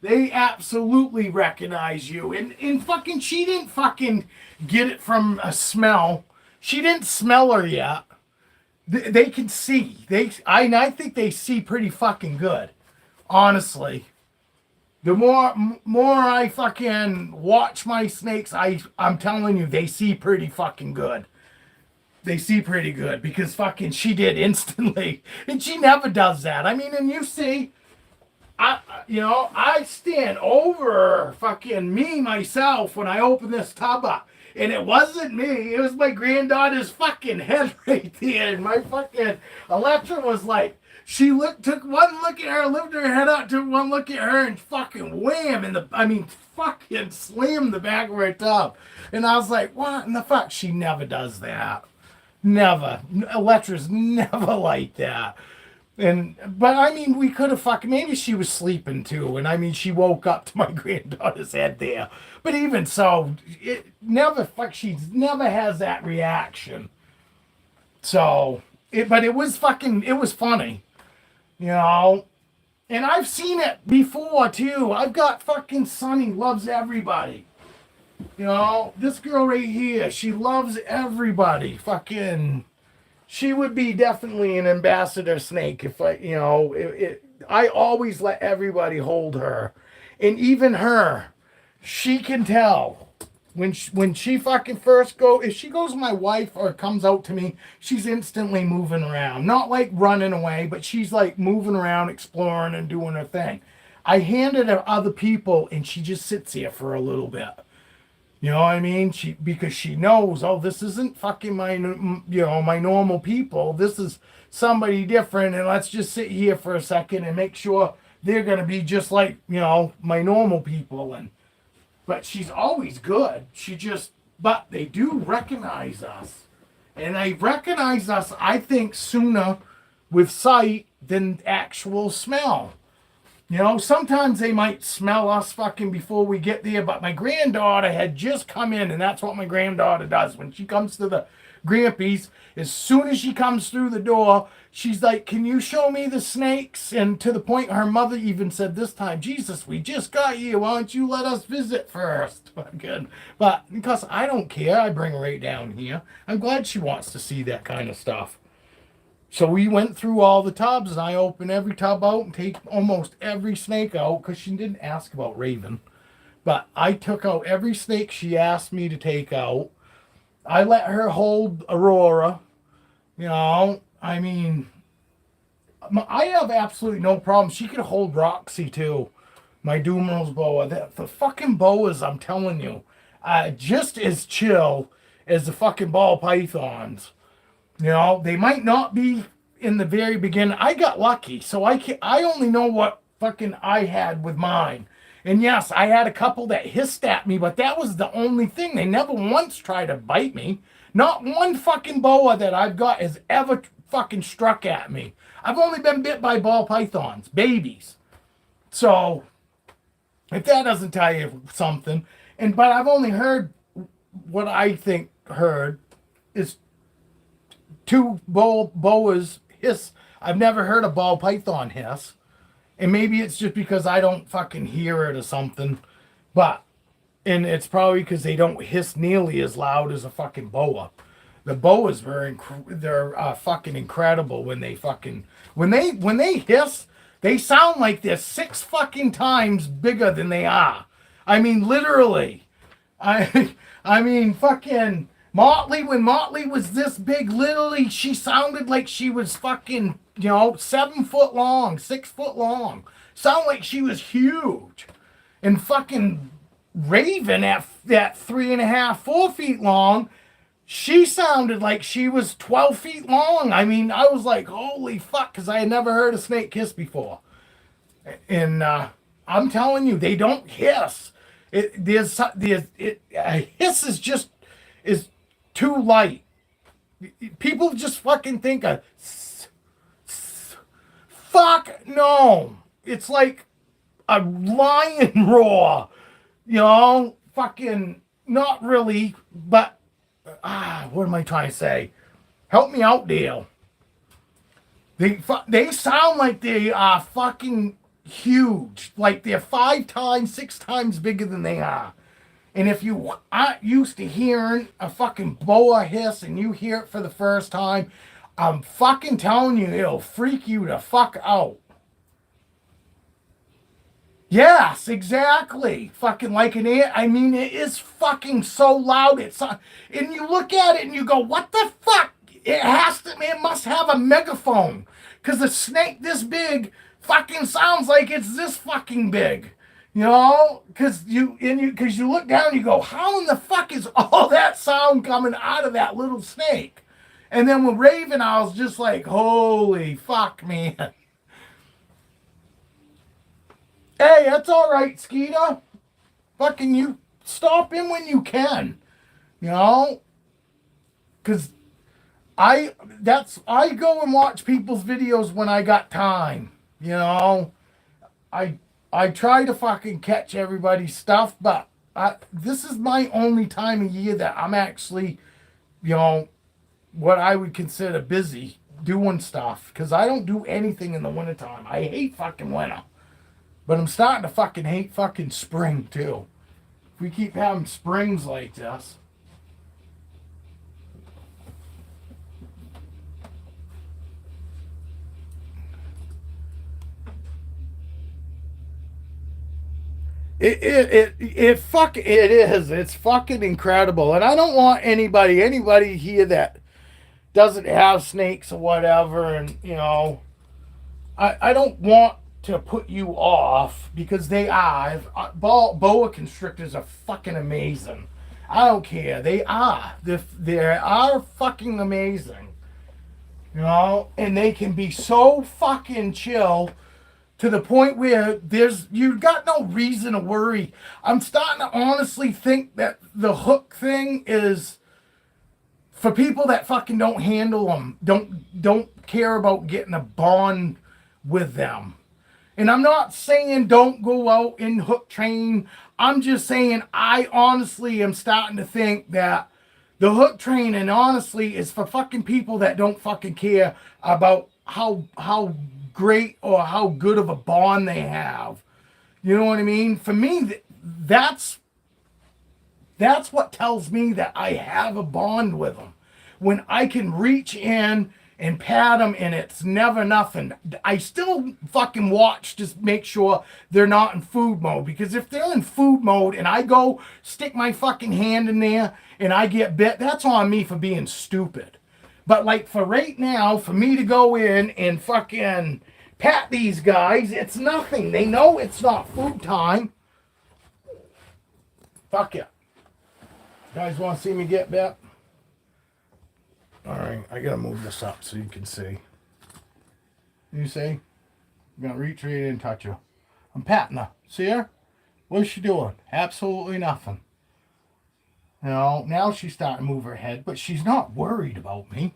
They absolutely recognize you. And fucking, she didn't fucking get it from a smell. She didn't smell her yet. They can see. I think they see pretty fucking good. Honestly. The more I fucking watch my snakes, I'm telling you, they see pretty fucking good. They see pretty good because fucking she did instantly. And she never does that. I mean, and you see, I stand over fucking me myself when I open this tub up. And it wasn't me. It was my granddaughter's fucking head right there. And my fucking Electra was like, took one look at her, lifted her head up, took one look at her, and fucking wham! Fucking slammed the back of her tub. And I was like, what in the fuck? She never does that. Never. Electra's never like that. But I mean, we could have fucking, maybe she was sleeping too. And I mean, she woke up to my granddaughter's head there. But even so, she never has that reaction. So, but it was funny, you know. And I've seen it before too. I've got fucking Sonny loves everybody. You know, this girl right here, she loves everybody. Fucking, she would be definitely an ambassador snake if I always let everybody hold her. And even her, she can tell when she fucking first if she goes to my wife or comes out to me, she's instantly moving around. Not like running away, but she's like moving around, exploring and doing her thing. I hand her to other people and she just sits here for a little bit. You know what I mean? Because she knows, oh, this isn't fucking my normal people. This is somebody different, and let's just sit here for a second and make sure they're gonna be just like, my normal people. But she's always good. But they do recognize us, and they recognize us, I think, sooner with sight than actual smell. Sometimes they might smell us fucking before we get there, but my granddaughter had just come in, and that's what my granddaughter does. When she comes to the Grampies, as soon as she comes through the door, she's like, can you show me the snakes? And to the point her mother even said this time, Jesus, we just got you. Why don't you let us visit first? But because I don't care, I bring her right down here. I'm glad she wants to see that kind of stuff. So we went through all the tubs, and I opened every tub out and take almost every snake out because she didn't ask about Raven. But I took out every snake she asked me to take out. I let her hold Aurora. I mean, I have absolutely no problem. She could hold Roxy too. My Dumeral's boa. The fucking boas, I'm telling you, just as chill as the fucking ball pythons. They might not be in the very beginning. I got lucky, so I only know what fucking I had with mine. And yes, I had a couple that hissed at me, but that was the only thing. They never once tried to bite me. Not one fucking boa that I've got has ever fucking struck at me. I've only been bit by ball pythons, babies. So, if that doesn't tell you something, but I've only heard what I think heard is two boas hiss. I've never heard a ball python hiss. And maybe it's just because I don't fucking hear it or something. But And it's probably because they don't hiss nearly as loud as a fucking boa. The boas they're fucking incredible when they fucking when they hiss, they sound like they're 6 fucking times bigger than they are. I mean literally. I mean fucking Motley, when Motley was this big, literally she sounded like she was fucking, 7 foot long, 6 foot long. Sound like she was huge. And fucking Raven at that 3.5, 4 feet long, she sounded like she was 12 feet long. I mean, I was like, holy fuck, because I had never heard a snake hiss before. And I'm telling you, they don't hiss. A hiss is too light. People just fucking think of fuck no. It's like a lion roar. Fucking not really, but what am I trying to say? Help me out, Dale. They sound like they are fucking huge, like they're 5 times, 6 times bigger than they are. And if you aren't used to hearing a fucking boa hiss and you hear it for the first time, I'm fucking telling you, it'll freak you the fuck out. Yes, exactly. Fucking like an ant. I mean, it is fucking so loud. And you look at it and you go, what the fuck? It must have a megaphone. Because a snake this big fucking sounds like it's this fucking big. Because you look down and you go, how in the fuck is all that sound coming out of that little snake? And then with Raven, I was just like, holy fuck, man. Hey, that's all right, Skeeter. Fucking you stop in when you can. Because I go and watch people's videos when I got time. I try to fucking catch everybody's stuff, but this is my only time of year that I'm actually, what I would consider busy doing stuff. Because I don't do anything in the wintertime. I hate fucking winter. But I'm starting to fucking hate fucking spring, too. If we keep having springs like this. It is. It's fucking incredible. And I don't want anybody here that doesn't have snakes or whatever. And, I don't want to put you off because they are. Boa constrictors are fucking amazing. I don't care. They are. They are fucking amazing. And they can be so fucking chill to the point where you've got no reason to worry. I'm starting to honestly think that the hook thing is for people that fucking don't handle them, don't care about getting a bond with them. And I'm not saying don't go out and hook train. I'm just saying I honestly am starting to think that the hook training honestly is for fucking people that don't fucking care about how great or how good of a bond they have. You know what I mean? For me, that's what tells me that I have a bond with them. When I can reach in and pat them and it's never nothing. I still fucking watch to make sure they're not in food mode. Because if they're in food mode and I go stick my fucking hand in there and I get bit, that's on me for being stupid. But like for right now, for me to go in and fucking pat these guys, it's nothing. They know it's not food time. Fuck yeah. You guys want to see me get bit? Alright, I gotta move this up so you can see. You see? I'm gonna reach right in and touch her. I'm patting her. See her? What's she doing? Absolutely nothing. Now she's starting to move her head, but she's not worried about me.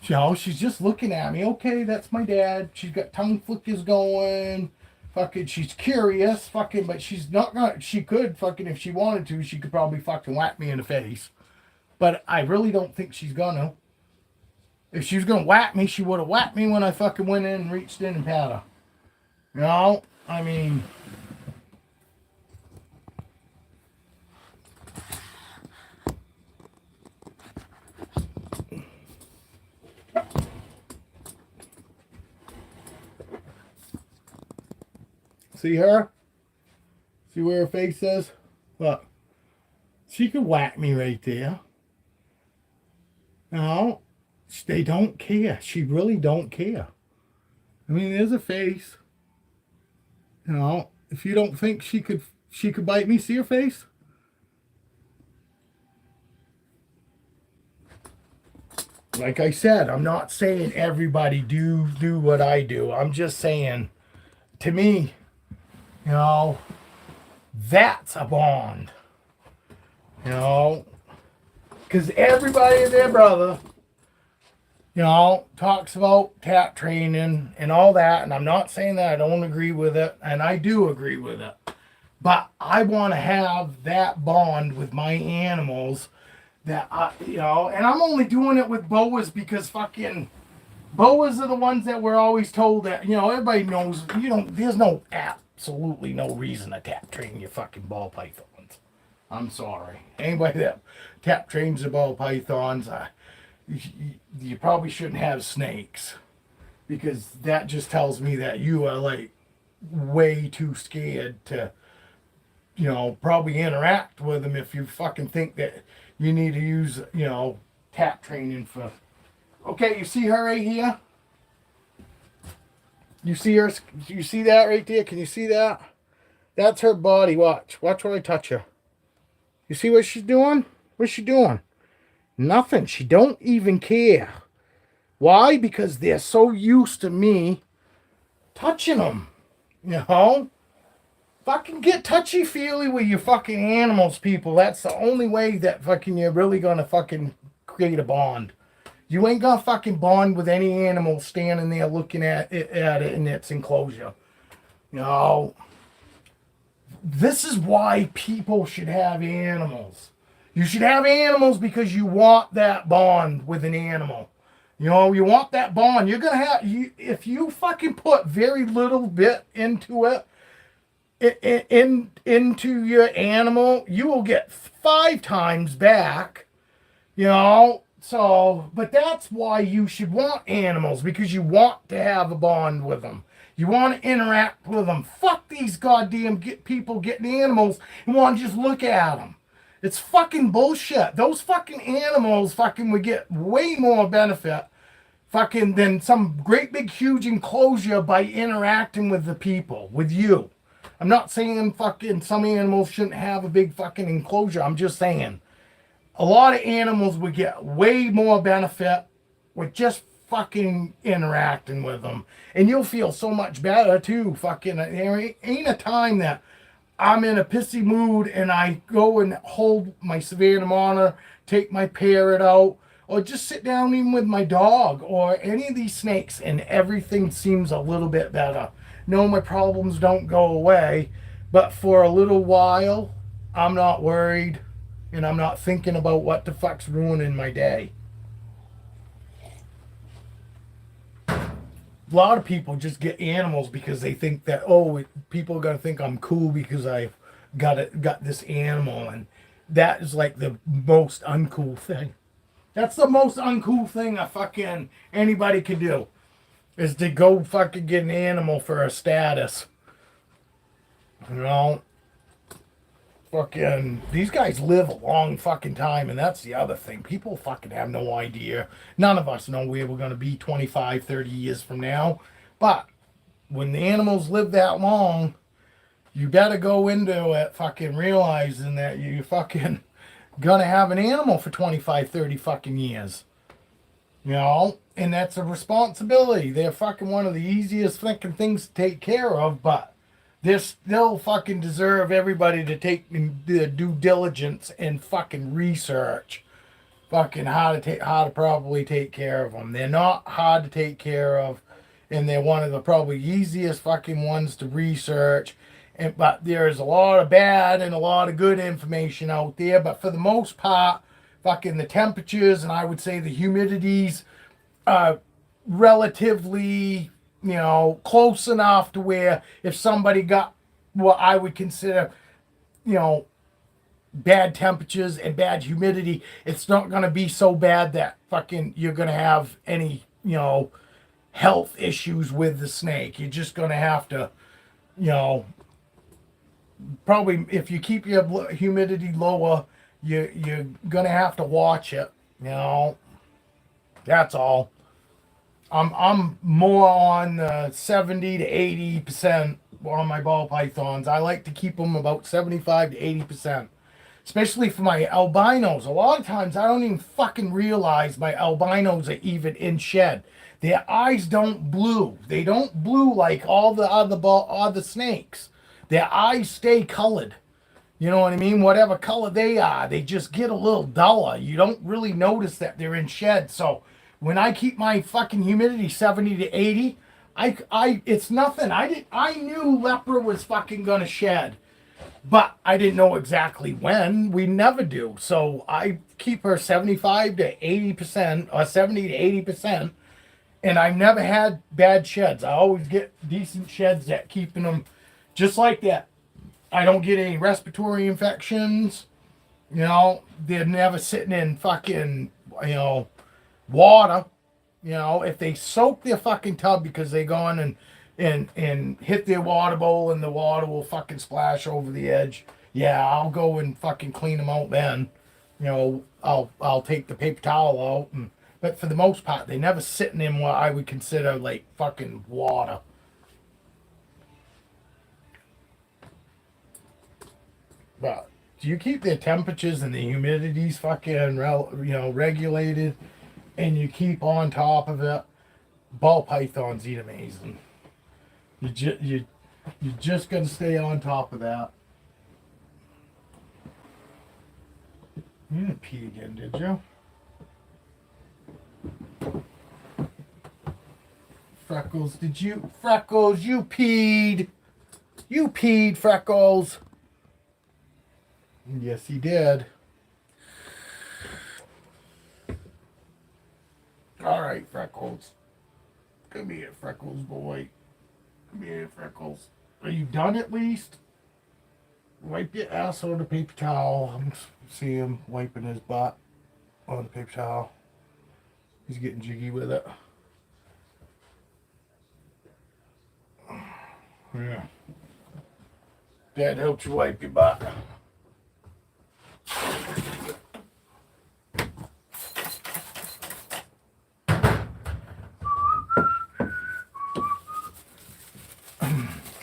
She's just looking at me. Okay, that's my dad. She's got tongue flickers going. Fucking, she's curious. Fucking, but she's not gonna. She could fucking, if she wanted to, she could probably fucking whack me in the face. But I really don't think she's gonna. If she was gonna whack me, she would have whacked me when I fucking went in and reached in and pat her. I mean, See her? See where her face is? Look. She could whack me right there. No, they don't care. She really don't care. I mean, there's a face. You know, if you don't think she could bite me, see her face? Like I said, I'm not saying everybody do what I do. I'm just saying, to me, you know, that's a bond. You know, because everybody and their brother, you know, talks about tap training and all that. And I'm not saying that I don't agree with it. And I do agree with it. But I want to have that bond with my animals that, you know, and I'm only doing it with Boas because fucking Boas are the ones that we're always told that, you know, everybody knows, you know, there's absolutely no reason to tap train your fucking ball pythons. I'm sorry. Anybody that tap trains the ball pythons, you probably shouldn't have snakes, because that just tells me that you are like way too scared to, you know, probably interact with them if you fucking think that you need to use, you know, tap training for. Okay, you see her right here? You see her? You see that right there? Can you see that? That's her body. Watch when I touch her. You see what she's doing? What's she doing? Nothing. She don't even care. Why? Because they're so used to me touching them. You know? Fucking get touchy-feely with your fucking animals, people. That's the only way that fucking you're really gonna fucking create a bond. You ain't gonna fucking bond with any animal standing there looking at it in its enclosure. You know? This is why people should have animals. You should have animals because you want that bond with an animal. You know, you want that bond. You're going to have, if you fucking put very little bit into it, into your animal, you will get 5 times back. You know, so, but that's why you should want animals, because you want to have a bond with them. You want to interact with them. Fuck these goddamn people getting animals and want to just look at them. It's fucking bullshit. Those fucking animals fucking would get way more benefit fucking than some great big huge enclosure by interacting with the people, with you. I'm not saying fucking some animals shouldn't have a big fucking enclosure. I'm just saying a lot of animals would get way more benefit with just fucking interacting with them. And you'll feel so much better too. Fucking, there ain't a time that I'm in a pissy mood and I go and hold my Savannah monitor, take my parrot out, or just sit down even with my dog or any of these snakes, and everything seems a little bit better. No, my problems don't go away, but for a little while, I'm not worried and I'm not thinking about what the fuck's ruining my day. A lot of people just get animals because they think that, oh, people are going to think I'm cool because I've got this animal, and that is like the most uncool thing. That's the most uncool thing a fucking anybody could do, is to go fucking get an animal for a status. You know? Fucking, these guys live a long fucking time, and that's the other thing. People fucking have no idea. None of us know where we're going to be 25, 30 years from now. But when the animals live that long, you better go into it fucking realizing that you fucking gonna have an animal for 25, 30 fucking years. You know? And that's a responsibility. They're fucking one of the easiest fucking things to take care of, but they still fucking deserve everybody to take the due diligence and fucking research fucking how to properly take care of them. They're not hard to take care of, and they're one of the probably easiest fucking ones to research. But there's a lot of bad and a lot of good information out there. But for the most part, fucking the temperatures and I would say the humidities are relatively, you know, close enough to where if somebody got what I would consider, you know, bad temperatures and bad humidity, it's not going to be so bad that fucking you're going to have any, you know, health issues with the snake. You're just going to have to you know, probably if you keep your humidity lower, you're gonna have to watch it. You know, that's all. I'm more on 70 to 80% on my ball pythons. I like to keep them about 75 to 80%, especially for my albinos. A lot of times I don't even fucking realize my albinos are even in shed. Their eyes don't blue. They don't blue like all the other snakes. Their eyes stay colored. You know what I mean? Whatever color they are, they just get a little duller. You don't really notice that they're in shed. So when I keep my fucking humidity 70 to 80, it's nothing. I knew lepra was fucking gonna shed, but I didn't know exactly when. We never do. So I keep her 75 to 80% or 70 to 80%, and I've never had bad sheds. I always get decent sheds that keeping them just like that. I don't get any respiratory infections. You know, they're never sitting in fucking, water. You know, if they soak their fucking tub because they gone and hit their water bowl and the water will fucking splash over the edge, yeah, I'll go and fucking clean them out then. You know, I'll take the paper towel out. But for the most part, they never sitting in what I would consider like fucking water. But do you keep their temperatures and the humidities fucking regulated, and you keep on top of it? Ball pythons eat amazing. You just gotta stay on top of that. You didn't pee again, did you? Freckles, Freckles, you peed. You peed, Freckles. Yes, he did. All right, Freckles. Come here, Freckles, boy. Come here, Freckles. Are you done at least? Wipe your ass on the paper towel. I'm see him wiping his butt on the paper towel. He's getting jiggy with it. Yeah. Dad helped you wipe your butt.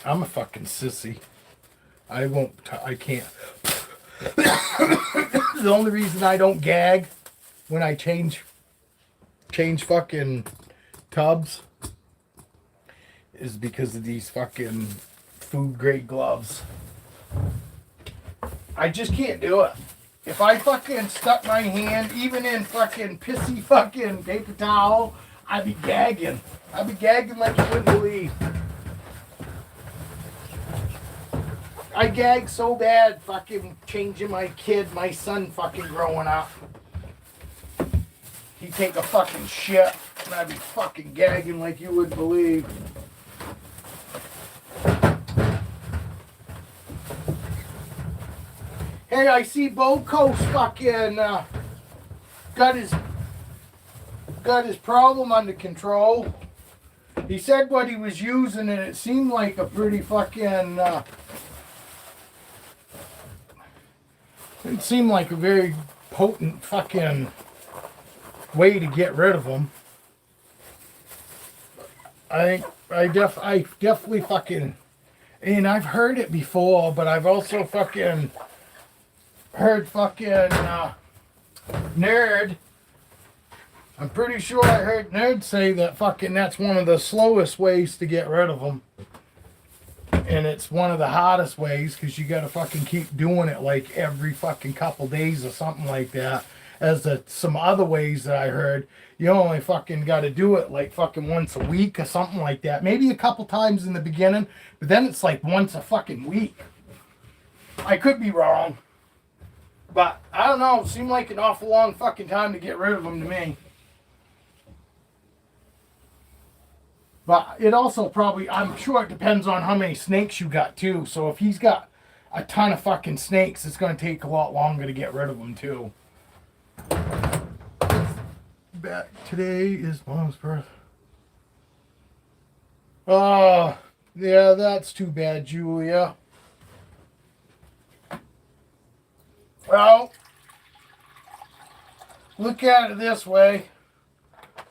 I'm a fucking sissy. I can't. The only reason I don't gag when I change fucking tubs is because of these fucking food grade gloves. I just can't do it. If I fucking stuck my hand even in fucking pissy fucking paper towel, I'd be gagging. I'd be gagging like you wouldn't believe. I gagged so bad fucking changing my son fucking growing up. He'd take a fucking shit and I'd be fucking gagging like you wouldn't believe. Hey, I see Boco's fucking got his problem under control. He said what he was using and it seemed like a pretty fucking it seemed like a very potent fucking way to get rid of them. I definitely fucking, and I've heard it before, but I've also fucking heard fucking Nerd. I'm pretty sure I heard Nerd say that fucking that's one of the slowest ways to get rid of them. And it's one of the hardest ways because you gotta fucking keep doing it like every fucking couple days or something like that. As some other ways that I heard, you only fucking gotta do it like fucking once a week or something like that. Maybe a couple times in the beginning, but then it's like once a fucking week. I could be wrong. But I don't know, it seemed like an awful long fucking time to get rid of them to me. But it also probably, I'm sure it depends on how many snakes you got too. So if he's got a ton of fucking snakes, it's going to take a lot longer to get rid of them too. Today is Mom's birthday. Yeah, that's too bad, Julia. Well, look at it this way.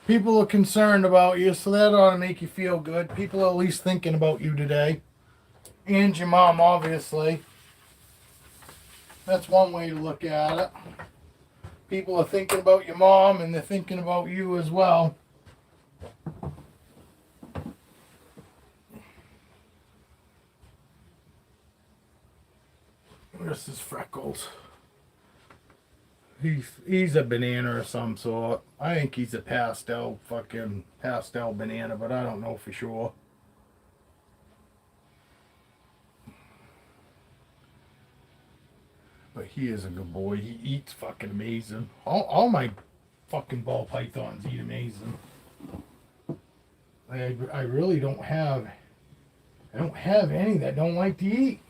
People are concerned about you, so that ought to make you feel good. People are at least thinking about you today. And your mom, obviously. That's one way to look at it. People are thinking about your mom and they're thinking about you as well. This is Freckles. He's a banana of some sort. I think he's a pastel banana, but I don't know for sure. But he is a good boy. He eats fucking amazing. All my fucking ball pythons eat amazing. I really don't have. I don't have any that don't like to eat.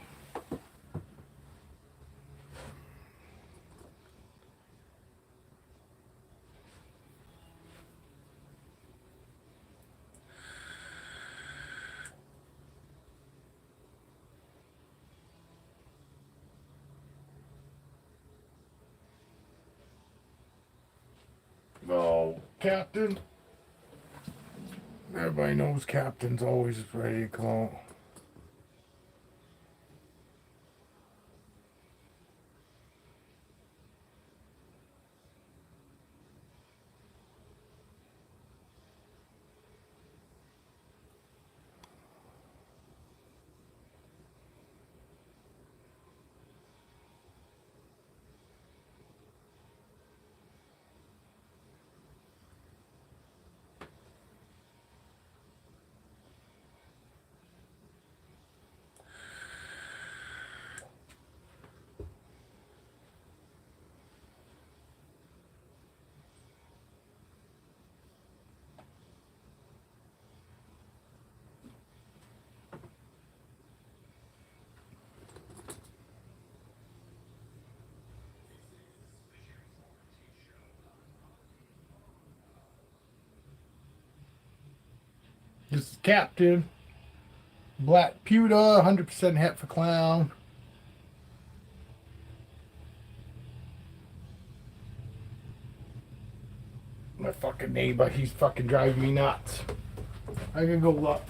Oh, Captain. Everybody knows Captain's always ready to come out. This is Captain. Black pewter, 100% het for clown. My fucking neighbor, he's fucking driving me nuts. I can go look.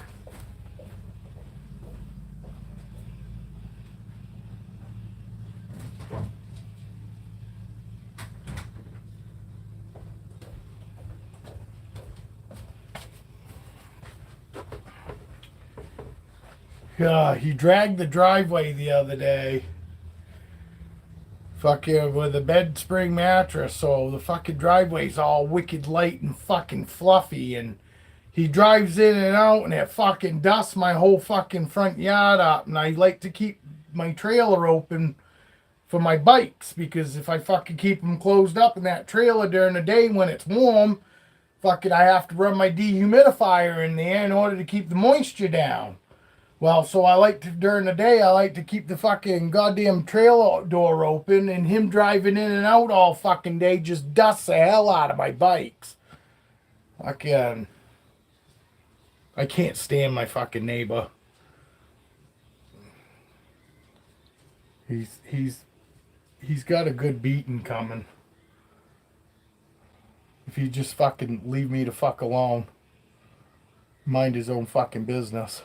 Yeah, he dragged the driveway the other day. Fucking with a bed spring mattress, so the fucking driveway's all wicked light and fucking fluffy, and he drives in and out and it fucking dusts my whole fucking front yard up, and I like to keep my trailer open for my bikes, because if I fucking keep them closed up in that trailer during the day when it's warm, fucking I have to run my dehumidifier in there in order to keep the moisture down. Well, so I like to, during the day, I like to keep the fucking goddamn trailer door open, and him driving in and out all fucking day just dusts the hell out of my bikes. Fucking, I can't stand my fucking neighbor. He's got a good beating coming. If he just fucking leave me the fuck alone, mind his own fucking business.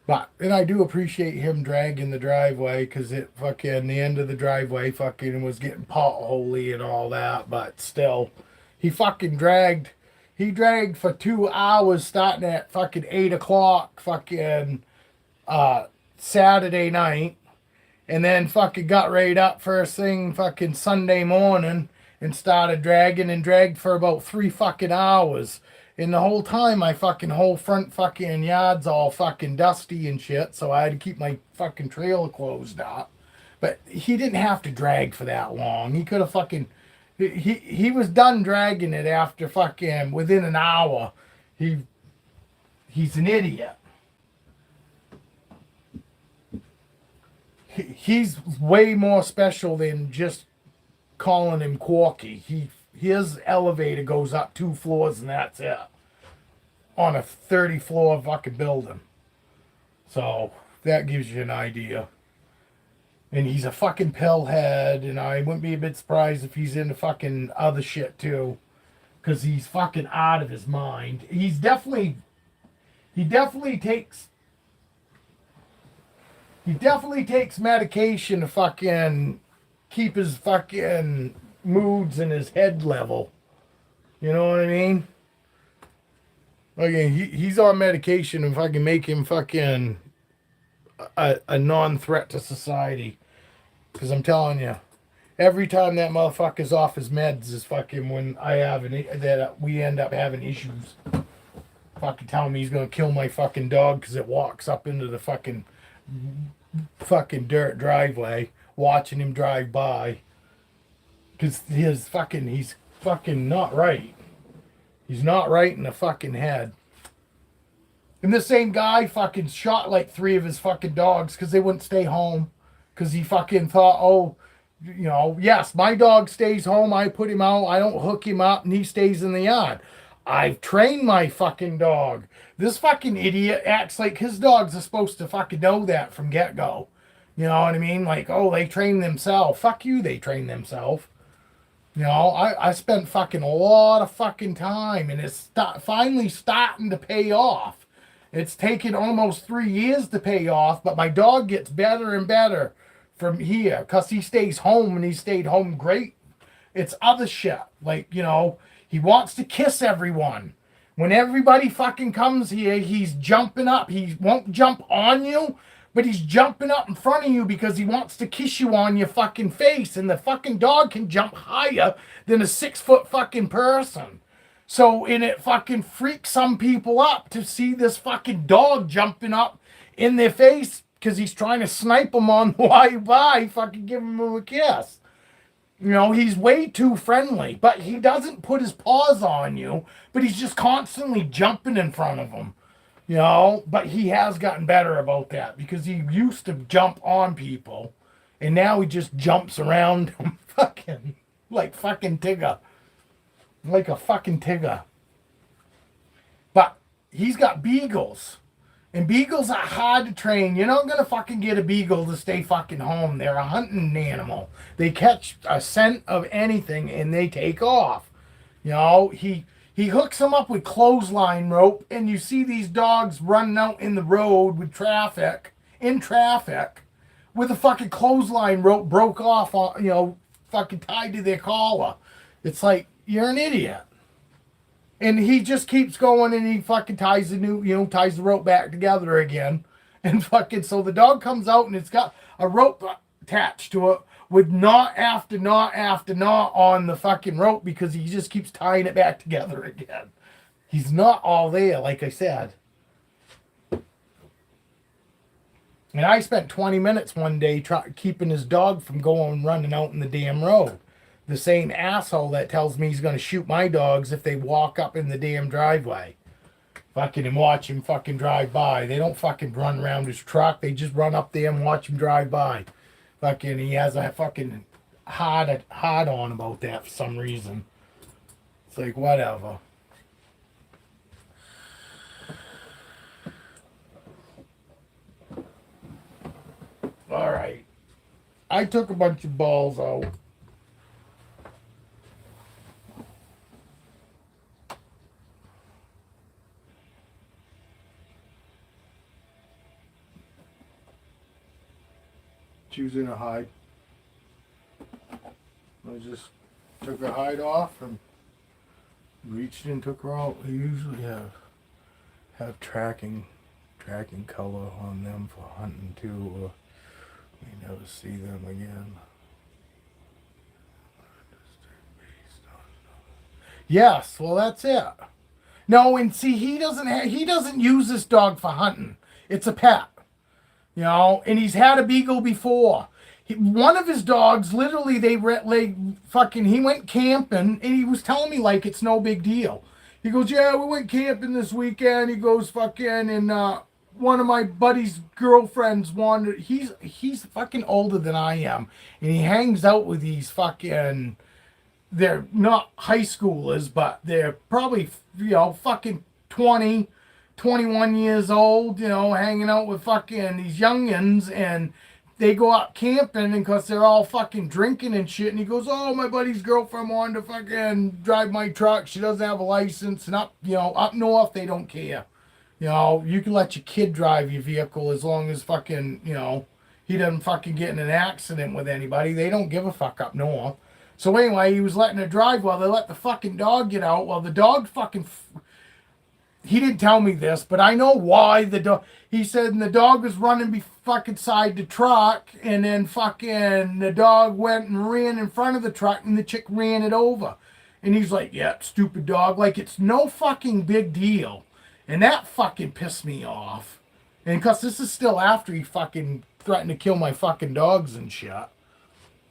But, and I do appreciate him dragging the driveway, because it fucking, the end of the driveway fucking was getting potholy and all that, but still, he fucking dragged, he dragged for 2 hours starting at fucking 8 o'clock fucking Saturday night, and then fucking got right up first thing fucking Sunday morning and started dragging and dragged for about 3 fucking hours. And the whole time, my fucking whole front fucking yard's all fucking dusty and shit, so I had to keep my fucking trailer closed up. But he didn't have to drag for that long. He could have fucking. He was done dragging it after fucking within an hour. He's an idiot. He's way more special than just calling him Corky. His elevator goes up 2 floors and that's it. On a 30-floor fucking building. So that gives you an idea. And he's a fucking pillhead, and I wouldn't be a bit surprised if he's into fucking other shit too. Because he's fucking out of his mind. He definitely takes medication to fucking keep his fucking moods and his head level. You know what I mean? Again, he's on medication and fucking make him fucking a non-threat to society. Because I'm telling you, every time that motherfucker's off his meds is fucking when we end up having issues. Fucking telling me he's gonna kill my fucking dog because it walks up into the fucking dirt driveway, watching him drive by. Because he's fucking not right. He's not right in the fucking head. And the same guy fucking shot like 3 of his fucking dogs because they wouldn't stay home. Because he fucking thought, oh, you know, yes, my dog stays home. I put him out. I don't hook him up and he stays in the yard. I've trained my fucking dog. This fucking idiot acts like his dogs are supposed to fucking know that from get-go. You know what I mean? Like, oh, they train themselves. Fuck you, they train themselves. You know, I spent fucking a lot of fucking time and it's finally starting to pay off. It's taken almost 3 years to pay off, but my dog gets better and better from here because he stays home and he stayed home great. It's other shit. Like, you know, he wants to kiss everyone. When everybody fucking comes here, he's jumping up. He won't jump on you, but he's jumping up in front of you because he wants to kiss you on your fucking face. And the fucking dog can jump higher than a 6-foot fucking person. So, and it fucking freaks some people up to see this fucking dog jumping up in their face because he's trying to snipe them on the way by, fucking give him a kiss. You know, he's way too friendly, but he doesn't put his paws on you, but he's just constantly jumping in front of them. You know, but he has gotten better about that because he used to jump on people and now he just jumps around them fucking like fucking Tigger. Like a fucking Tigger. But he's got beagles. And beagles are hard to train. You're not going to fucking get a beagle to stay fucking home. They're a hunting animal. They catch a scent of anything and they take off. You know, he hooks them up with clothesline rope and you see these dogs running out in the road with in traffic, with a fucking clothesline rope broke off, you know, fucking tied to their collar. It's like, you're an idiot. And he just keeps going and he fucking ties the rope back together again. And fucking, so the dog comes out and it's got a rope attached to it with knot after knot after knot on the fucking rope because he just keeps tying it back together again. He's not all there, like I said. And I spent 20 minutes one day keeping his dog from going running out in the damn road. The same asshole that tells me he's going to shoot my dogs if they walk up in the damn driveway. Fucking and watch him fucking drive by. They don't fucking run around his truck. They just run up there and watch him drive by. Fucking, he has a fucking hard on about that for some reason. It's like, whatever. Alright. I took a bunch of balls out. Choosing a hide. I just took a hide off and reached and took her out. I usually have tracking color on them for hunting too. We never see them again. Yes, well that's it. No, and see, he doesn't use this dog for hunting. It's a pet. You know, and he's had a beagle before. One of his dogs, literally, he went camping, and he was telling me like it's no big deal. He goes, yeah, we went camping this weekend. He goes, fucking, and one of my buddy's girlfriends wanted. He's fucking older than I am, and he hangs out with these fucking they're not high schoolers, but they're probably, fucking 20, 21 years old, hanging out with fucking these youngins, and they go out camping, and because they're all fucking drinking and shit, and he goes, oh, my buddy's girlfriend wanted to fucking drive my truck. She doesn't have a license, and up north, they don't care. You can let your kid drive your vehicle as long as fucking, he doesn't fucking get in an accident with anybody. They don't give a fuck up north. So anyway, he was letting her drive while they let the fucking dog get out. Well, the dog fucking... He didn't tell me this, but I know why the dog... He said the dog was running fucking side the truck, and then fucking the dog went and ran in front of the truck, and the chick ran it over. And he's like, yeah, stupid dog. Like, it's no fucking big deal. And that fucking pissed me off. And because this is still after he fucking threatened to kill my fucking dogs and shit.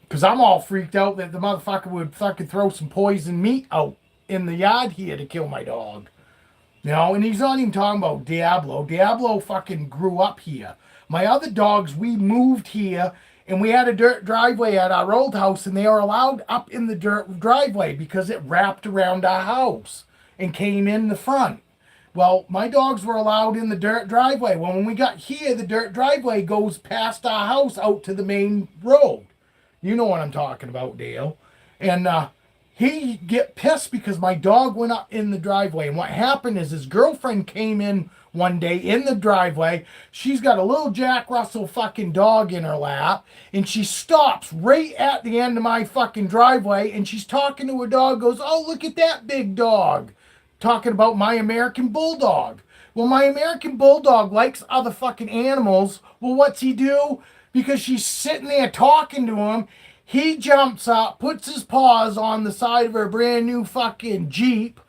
Because I'm all freaked out that the motherfucker would fucking throw some poison meat out in the yard here to kill my dog. And he's not even talking about Diablo. Diablo fucking grew up here. My other dogs, we moved here, and we had a dirt driveway at our old house, and they are allowed up in the dirt driveway because it wrapped around our house and came in the front. Well, my dogs were allowed in the dirt driveway. Well, when we got here, the dirt driveway goes past our house out to the main road. You know what I'm talking about, Dale. And he get pissed because my dog went up in the driveway. And what happened is his girlfriend came in one day in the driveway. She's got a little Jack Russell fucking dog in her lap. And she stops right at the end of my fucking driveway. And she's talking to her dog, goes, oh, look at that big dog. Talking about my American Bulldog. Well, my American Bulldog likes other fucking animals. Well, what's he do? Because she's sitting there talking to him, he jumps up, puts his paws on the side of her brand new fucking Jeep,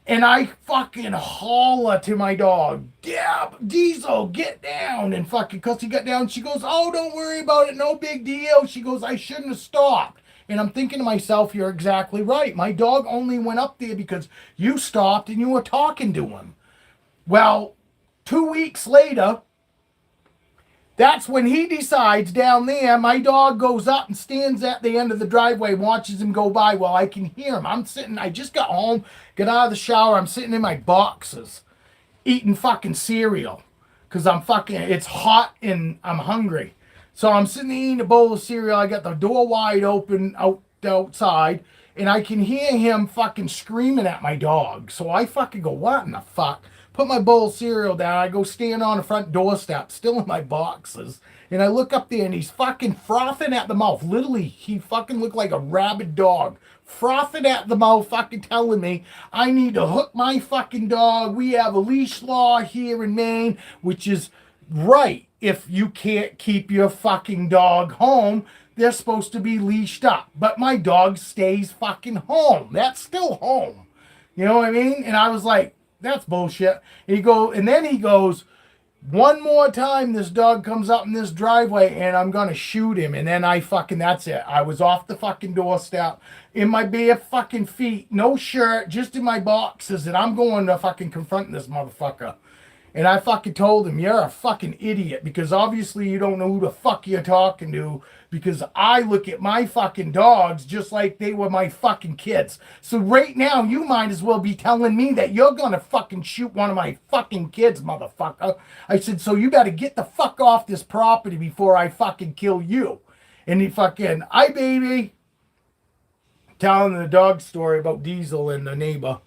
and I fucking holler to my dog, yeah, Diesel, get down. And fucking, because he got down, she goes, oh, don't worry about it, no big deal. She goes, I shouldn't have stopped. And I'm thinking to myself, you're exactly right. My dog only went up there because you stopped and you were talking to him. Well, 2 weeks later, that's when he decides down there, my dog goes up and stands at the end of the driveway, watches him go by while I can hear him. I just got home, got out of the shower, I'm sitting in my boxes, eating fucking cereal. Because it's hot and I'm hungry. So I'm sitting there eating a bowl of cereal. I got the door wide open outside, and I can hear him fucking screaming at my dog. So I fucking go, what in the fuck? Put my bowl of cereal down. I go stand on the front doorstep, still in my boxes. And I look up there, and he's fucking frothing at the mouth. Literally, he fucking looked like a rabid dog. Frothing at the mouth, fucking telling me I need to hook my fucking dog. We have a leash law here in Maine, which is right. If you can't keep your fucking dog home, they're supposed to be leashed up. But my dog stays fucking home. That's still home. You know what I mean? And I was like, that's bullshit. And then he goes, one more time this dog comes up in this driveway and I'm going to shoot him. And then that's it. I was off the fucking doorstep in my bare fucking feet, no shirt, just in my boxes. And I'm going to fucking confront this motherfucker. And I fucking told him, you're a fucking idiot, because obviously you don't know who the fuck you're talking to, because I look at my fucking dogs just like they were my fucking kids. So right now, you might as well be telling me that you're gonna fucking shoot one of my fucking kids, motherfucker. I said, so you gotta get the fuck off this property before I fucking kill you. And he fucking, hi baby, telling the dog story about Diesel and the neighbor.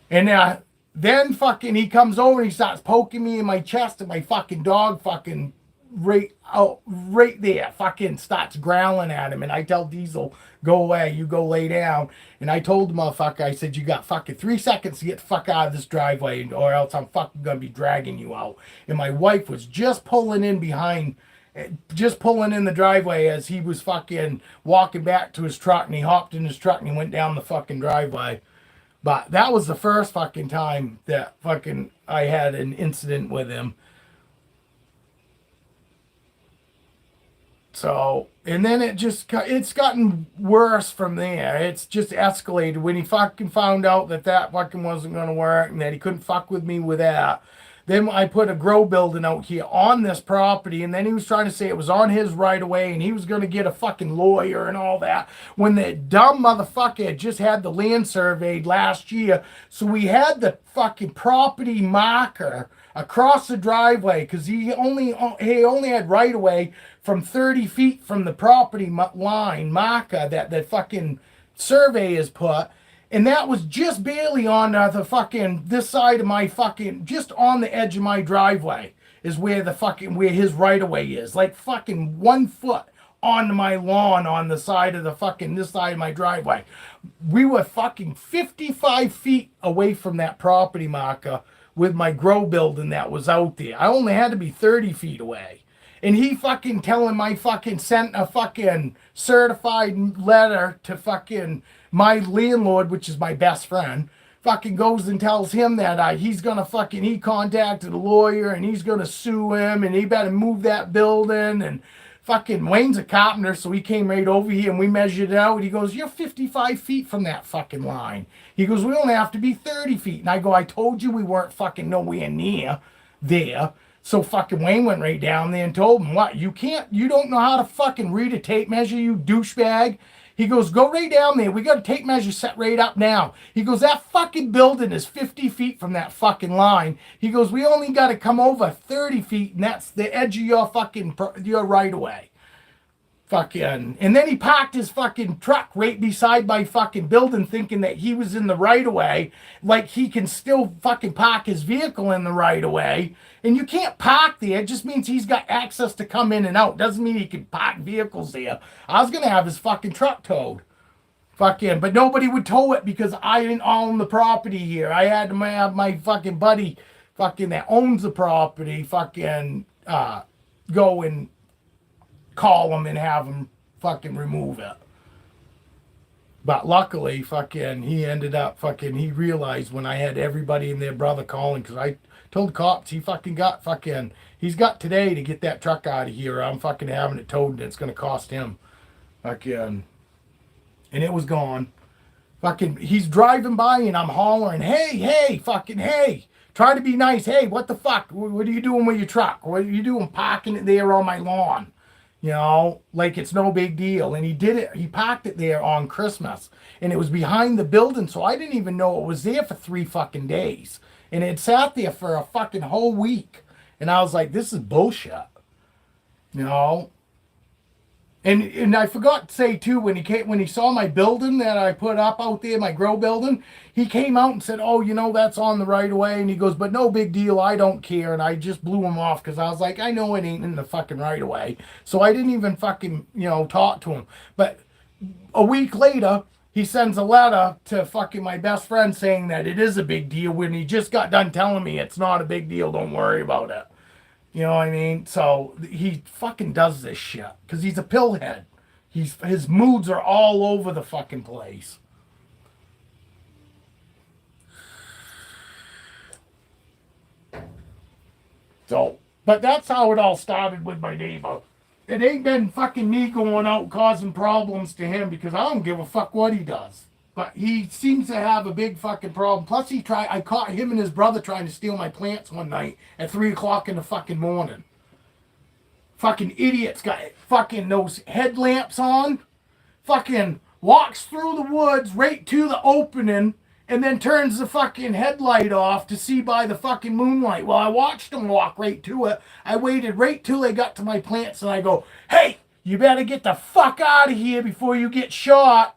And then fucking he comes over and he starts poking me in my chest, and my fucking dog fucking right there fucking starts growling at him. And I tell Diesel, go away, you go lay down. And I told the motherfucker, I said, you got fucking 3 seconds to get the fuck out of this driveway, or else I'm fucking gonna be dragging you out. And my wife was just pulling in the driveway as he was fucking walking back to his truck, and he hopped in his truck and he went down the fucking driveway. But that was the first fucking time that fucking I had an incident with him. So, and then it's gotten worse from there. It's just escalated when he fucking found out that fucking wasn't going to work and that he couldn't fuck with me with that. Then I put a grow building out here on this property, and then he was trying to say it was on his right of way, and he was going to get a fucking lawyer and all that. When the dumb motherfucker had just had the land surveyed last year, so we had the fucking property marker across the driveway because he only had right of way from 30 feet from the property line marker that the fucking survey is put. And that was just barely on the fucking, this side of my fucking, just on the edge of my driveway is where the fucking, where his right of way is. Like fucking 1 foot on my lawn on the side of the fucking, this side of my driveway. We were fucking 55 feet away from that property marker with my grow building that was out there. I only had to be 30 feet away. And he fucking telling my fucking sent a fucking certified letter to fucking my landlord, which is my best friend, fucking goes and tells him that he's gonna fucking, he contacted a lawyer and he's gonna sue him and he better move that building. And fucking Wayne's a carpenter, so he came right over here and we measured it out. He goes, you're 55 feet from that fucking line. He goes, we only have to be 30 feet. And I go, I told you we weren't fucking nowhere near there. So fucking Wayne went right down there and told him, what, you don't know how to fucking read a tape measure, you douchebag? He goes, go right down there. We got a tape measure set right up now. He goes, that fucking building is 50 feet from that fucking line. He goes, we only got to come over 30 feet, and that's the edge of your fucking, your right of way. Fucking, and then he parked his fucking truck right beside my fucking building thinking that he was in the right of way, like he can still fucking park his vehicle in the right of way. And you can't park there. It just means he's got access to come in and out. Doesn't mean he can park vehicles there. I was going to have his fucking truck towed. Fucking, but nobody would tow it because I didn't own the property here. I had to have my fucking buddy fucking that owns the property fucking go and call him and have him fucking remove it. But luckily, fucking, he ended up fucking, he realized when I had everybody and their brother calling, because I told the cops he fucking got fucking, he's got today to get that truck out of here. I'm fucking having it towed and it's going to cost him. Fucking, and it was gone. Fucking, he's driving by and I'm hollering, hey, fucking, hey. Try to be nice. Hey, what the fuck? What are you doing with your truck? What are you doing parking it there on my lawn? You know, like it's no big deal. And he did it. He parked it there on Christmas. And it was behind the building. So I didn't even know it was there for 3 fucking days. And it sat there for a fucking whole week. And I was like, this is bullshit. You know? And I forgot to say too, when he saw my building that I put up out there, my grow building, he came out and said, oh, you know, that's on the right of way. And he goes, but no big deal, I don't care. And I just blew him off because I was like, I know it ain't in the fucking right of way. So I didn't even fucking, you know, talk to him. But a week later, he sends a letter to fucking my best friend saying that it is a big deal when he just got done telling me it's not a big deal, don't worry about it. You know what I mean? So he fucking does this shit because he's a pillhead. His moods are all over the fucking place. So, but that's how it all started with my neighbor. It ain't been fucking me going out causing problems to him because I don't give a fuck what he does. But he seems to have a big fucking problem. Plus, I caught him and his brother trying to steal my plants one night at 3 o'clock in the fucking morning. Fucking idiots got fucking those headlamps on. Fucking walks through the woods right to the opening and then turns the fucking headlight off to see by the fucking moonlight. Well, I watched them walk right to it. I waited right till they got to my plants and I go, hey, you better get the fuck out of here before you get shot.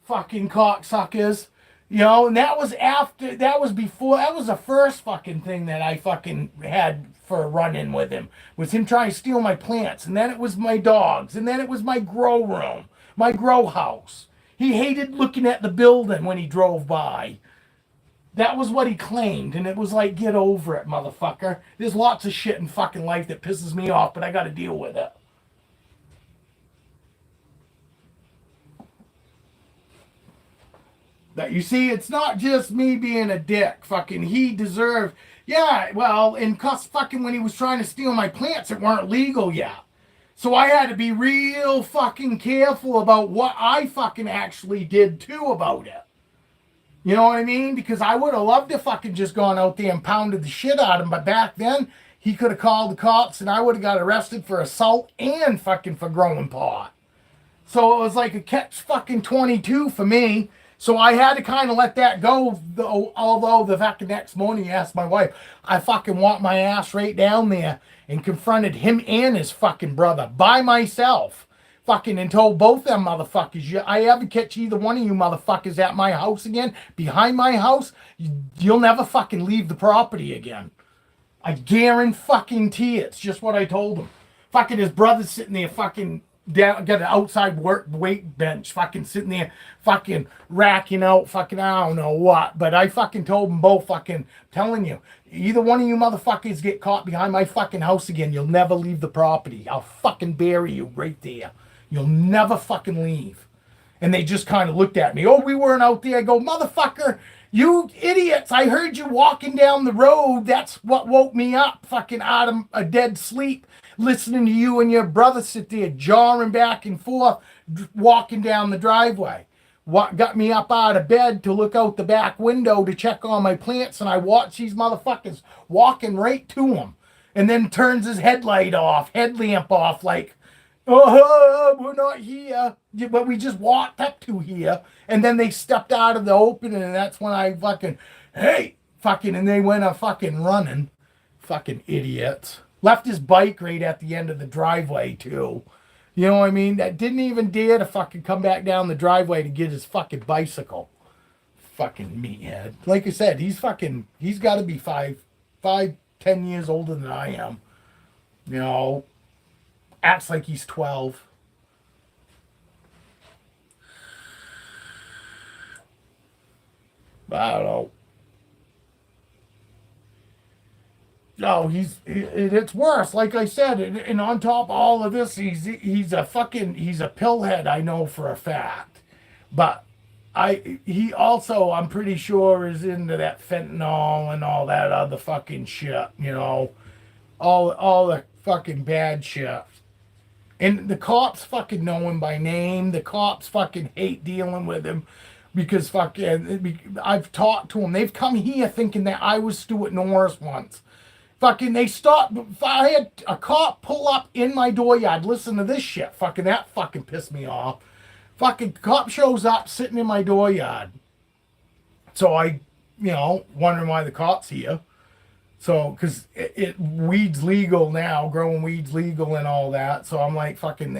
Fucking cocksuckers. You know, and that was the first fucking thing that I fucking had for a run-in with him. Was him trying to steal my plants. And then it was my dogs. And then it was my grow room. My grow house. He hated looking at the building when he drove by. That was what he claimed. And it was like, get over it, motherfucker. There's lots of shit in fucking life that pisses me off, but I gotta deal with it. That you see, it's not just me being a dick. Fucking, he deserved. Yeah, well, and cuss fucking when he was trying to steal my plants, it weren't legal yet. So I had to be real fucking careful about what I fucking actually did too about it. You know what I mean? Because I would have loved to fucking just gone out there and pounded the shit out of him. But back then, he could have called the cops and I would have got arrested for assault and fucking for growing pot. So it was like a catch fucking 22 for me. So I had to kind of let that go. Although the fucking next morning, he asked my wife, I fucking walked my ass right down there and confronted him and his fucking brother by myself. Fucking and told both them motherfuckers, I ever catch either one of you motherfuckers at my house again, behind my house, you'll never fucking leave the property again. I guarantee it's just what I told him. Fucking his brother's sitting there fucking down, got an outside work weight bench, fucking sitting there, fucking racking out, fucking I don't know what. But I fucking told them both, fucking telling you, either one of you motherfuckers get caught behind my fucking house again, you'll never leave the property. I'll fucking bury you right there. You'll never fucking leave. And they just kind of looked at me. Oh, we weren't out there. I go, motherfucker, you idiots. I heard you walking down the road. That's what woke me up, fucking out of a dead sleep, listening to you and your brother sit there jarring back and forth, walking down the driveway. What got me up out of bed to look out the back window to check on my plants, and I watch these motherfuckers walking right to him. And then turns his headlamp off, like, oh, we're not here. But we just walked up to here. And then they stepped out of the opening. And that's when I fucking, hey, fucking, and they went a fucking running. Fucking idiots. Left his bike right at the end of the driveway, too. You know what I mean? That didn't even dare to fucking come back down the driveway to get his fucking bicycle. Fucking meathead. Like I said, he's got to be 10 years older than I am. You know, acts like he's 12. I don't know. No, it's worse. Like I said, and on top of all of this, he's a pillhead. I know for a fact, but he also, I'm pretty sure, is into that fentanyl and all that other fucking shit. You know, all the fucking bad shit. And the cops fucking know him by name. The cops fucking hate dealing with him because fucking I've talked to him. They've come here thinking that I was Stuart Norris once. Fucking they stopped. I had a cop pull up in my dooryard. Listen to this shit. Fucking that fucking pissed me off. Fucking cop shows up sitting in my dooryard. So I, wondering why the cop's here. So, because weed's legal now, growing weed's legal and all that. So I'm like, fucking,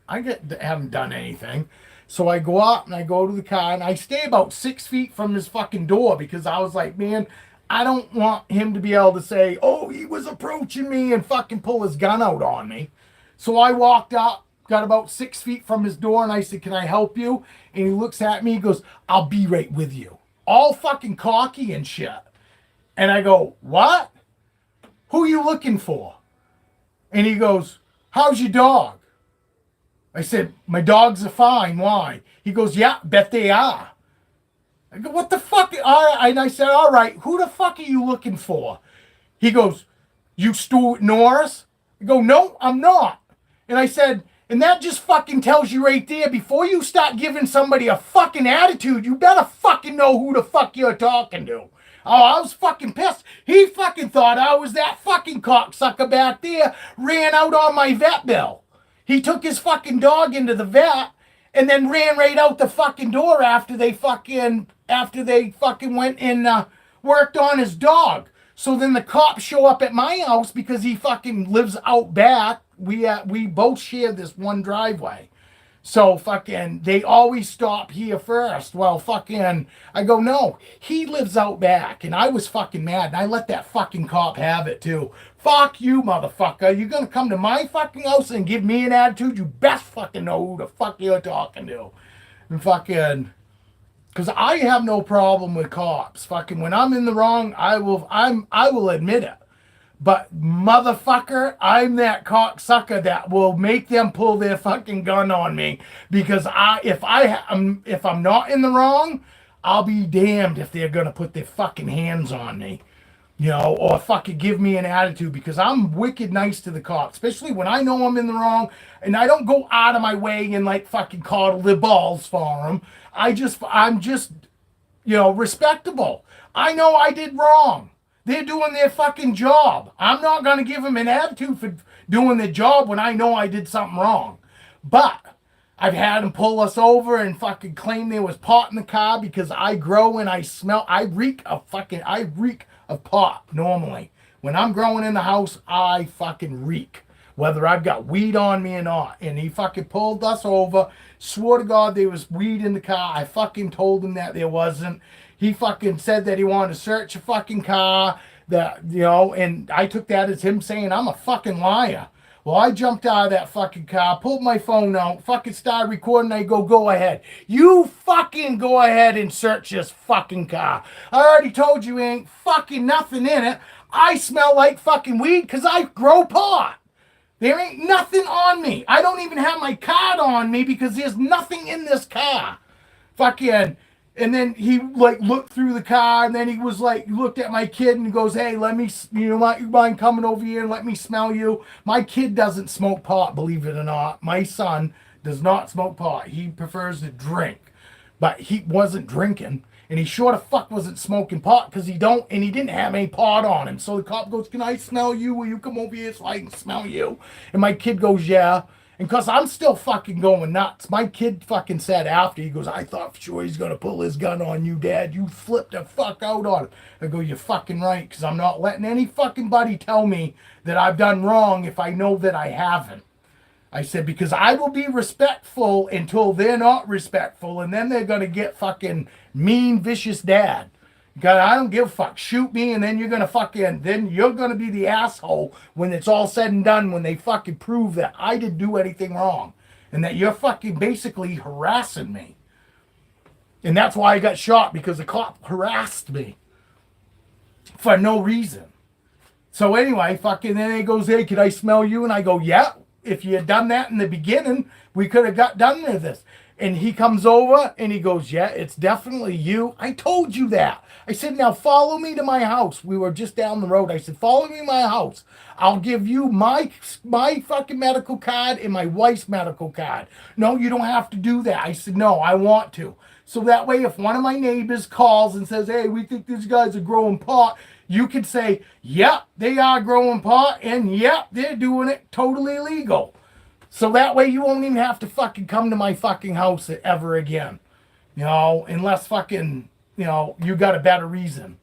haven't done anything. So I go up and I go to the car and I stay about 6 feet from his fucking door because I was like, man, I don't want him to be able to say, oh, he was approaching me and fucking pull his gun out on me. So I walked up, got about 6 feet from his door and I said, can I help you? And he looks at me, he goes, I'll be right with you. All fucking cocky and shit. And I go, what? Who are you looking for? And he goes, how's your dog? I said, my dogs are fine. Why? He goes, yeah, bet they are. I go, what the fuck? All right. And I said, all right, who the fuck are you looking for? He goes, you Stuart Norris? I go, no, I'm not. And I said, and that just fucking tells you right there, before you start giving somebody a fucking attitude, you better fucking know who the fuck you're talking to. Oh, I was fucking pissed. He fucking thought I was that fucking cocksucker back there, ran out on my vet bill. He took his fucking dog into the vet and then ran right out the fucking door after they fucking went and worked on his dog. So then the cops show up at my house because he fucking lives out back. We both share this one driveway. So fucking, they always stop here first. Well, fucking, I go, no, he lives out back. And I was fucking mad. And I let that fucking cop have it too. Fuck you, motherfucker. You're going to come to my fucking house and give me an attitude? You best fucking know who the fuck you're talking to. And fucking, because I have no problem with cops. Fucking, when I'm in the wrong, I will admit it. But motherfucker, I'm that cocksucker that will make them pull their fucking gun on me because if I'm not in the wrong, I'll be damned if they're gonna put their fucking hands on me, or fucking give me an attitude because I'm wicked nice to the cops, especially when I know I'm in the wrong and I don't go out of my way and like fucking coddle their balls for them. I'm just respectable. I know I did wrong. They're doing their fucking job. I'm not going to give them an attitude for doing their job when I know I did something wrong. But I've had them pull us over and fucking claim there was pot in the car because I grow and I smell. I reek of pot normally. When I'm growing in the house, I fucking reek. Whether I've got weed on me or not. And he fucking pulled us over. Swore to God there was weed in the car. I fucking told him that there wasn't. He fucking said that he wanted to search a fucking car. And I took that as him saying I'm a fucking liar. Well, I jumped out of that fucking car, pulled my phone out, fucking started recording. I go ahead. You fucking go ahead and search this fucking car. I already told you ain't fucking nothing in it. I smell like fucking weed because I grow pot. There ain't nothing on me. I don't even have my card on me because there's nothing in this car. Fucking. And then he looked through the car, and then he was looked at my kid and goes, "Hey, let me, mind coming over here and let me smell you?" My kid doesn't smoke pot, believe it or not. My son does not smoke pot. He prefers to drink, but he wasn't drinking, and he sure the fuck wasn't smoking pot because he didn't have any pot on him. So the cop goes, "Can I smell you? Will you come over here so I can smell you?" And my kid goes, "Yeah." And because I'm still fucking going nuts, my kid fucking said after, he goes, "I thought for sure he's going to pull his gun on you, Dad. You flipped the fuck out on him." I go, "You're fucking right, because I'm not letting any fucking buddy tell me that I've done wrong if I know that I haven't." I said, because I will be respectful until they're not respectful, and then they're going to get fucking mean, vicious dad. God, I don't give a fuck. Shoot me, and then you're gonna be the asshole when it's all said and done, when they fucking prove that I didn't do anything wrong. And that you're fucking basically harassing me. And that's why I got shot, because the cop harassed me. For no reason. So anyway, fucking then he goes, "Hey, can I smell you?" And I go, "Yeah, if you had done that in the beginning, we could have got done with this." And he comes over and he goes, "Yeah, it's definitely you. I told you that." I said, "Now follow me to my house." We were just down the road. I said, "Follow me to my house. I'll give you my fucking medical card and my wife's medical card." "No, you don't have to do that." I said, "No, I want to. So that way, if one of my neighbors calls and says, 'Hey, we think these guys are growing pot,' you could say, 'Yep, they are growing pot, and yep, they're doing it totally legal.' So that way you won't even have to fucking come to my fucking house ever again. Unless fucking, you got a better reason."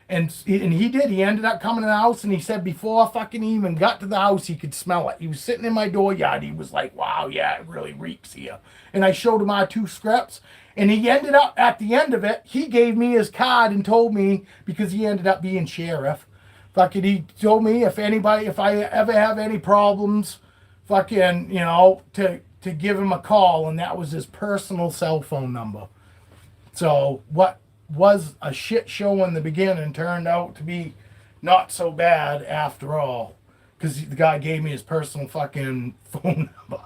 And he did. He ended up coming to the house, and he said before I fucking even got to the house, he could smell it. He was sitting in my dooryard. He was like, "Wow, yeah, it really reeks here." And I showed him our 2 scripts. And he ended up, at the end of it, he gave me his card and told me, because he ended up being sheriff, fucking, he told me if I ever have any problems, fucking, to give him a call, and that was his personal cell phone number. So what was a shit show in the beginning turned out to be not so bad after all, because the guy gave me his personal fucking phone number.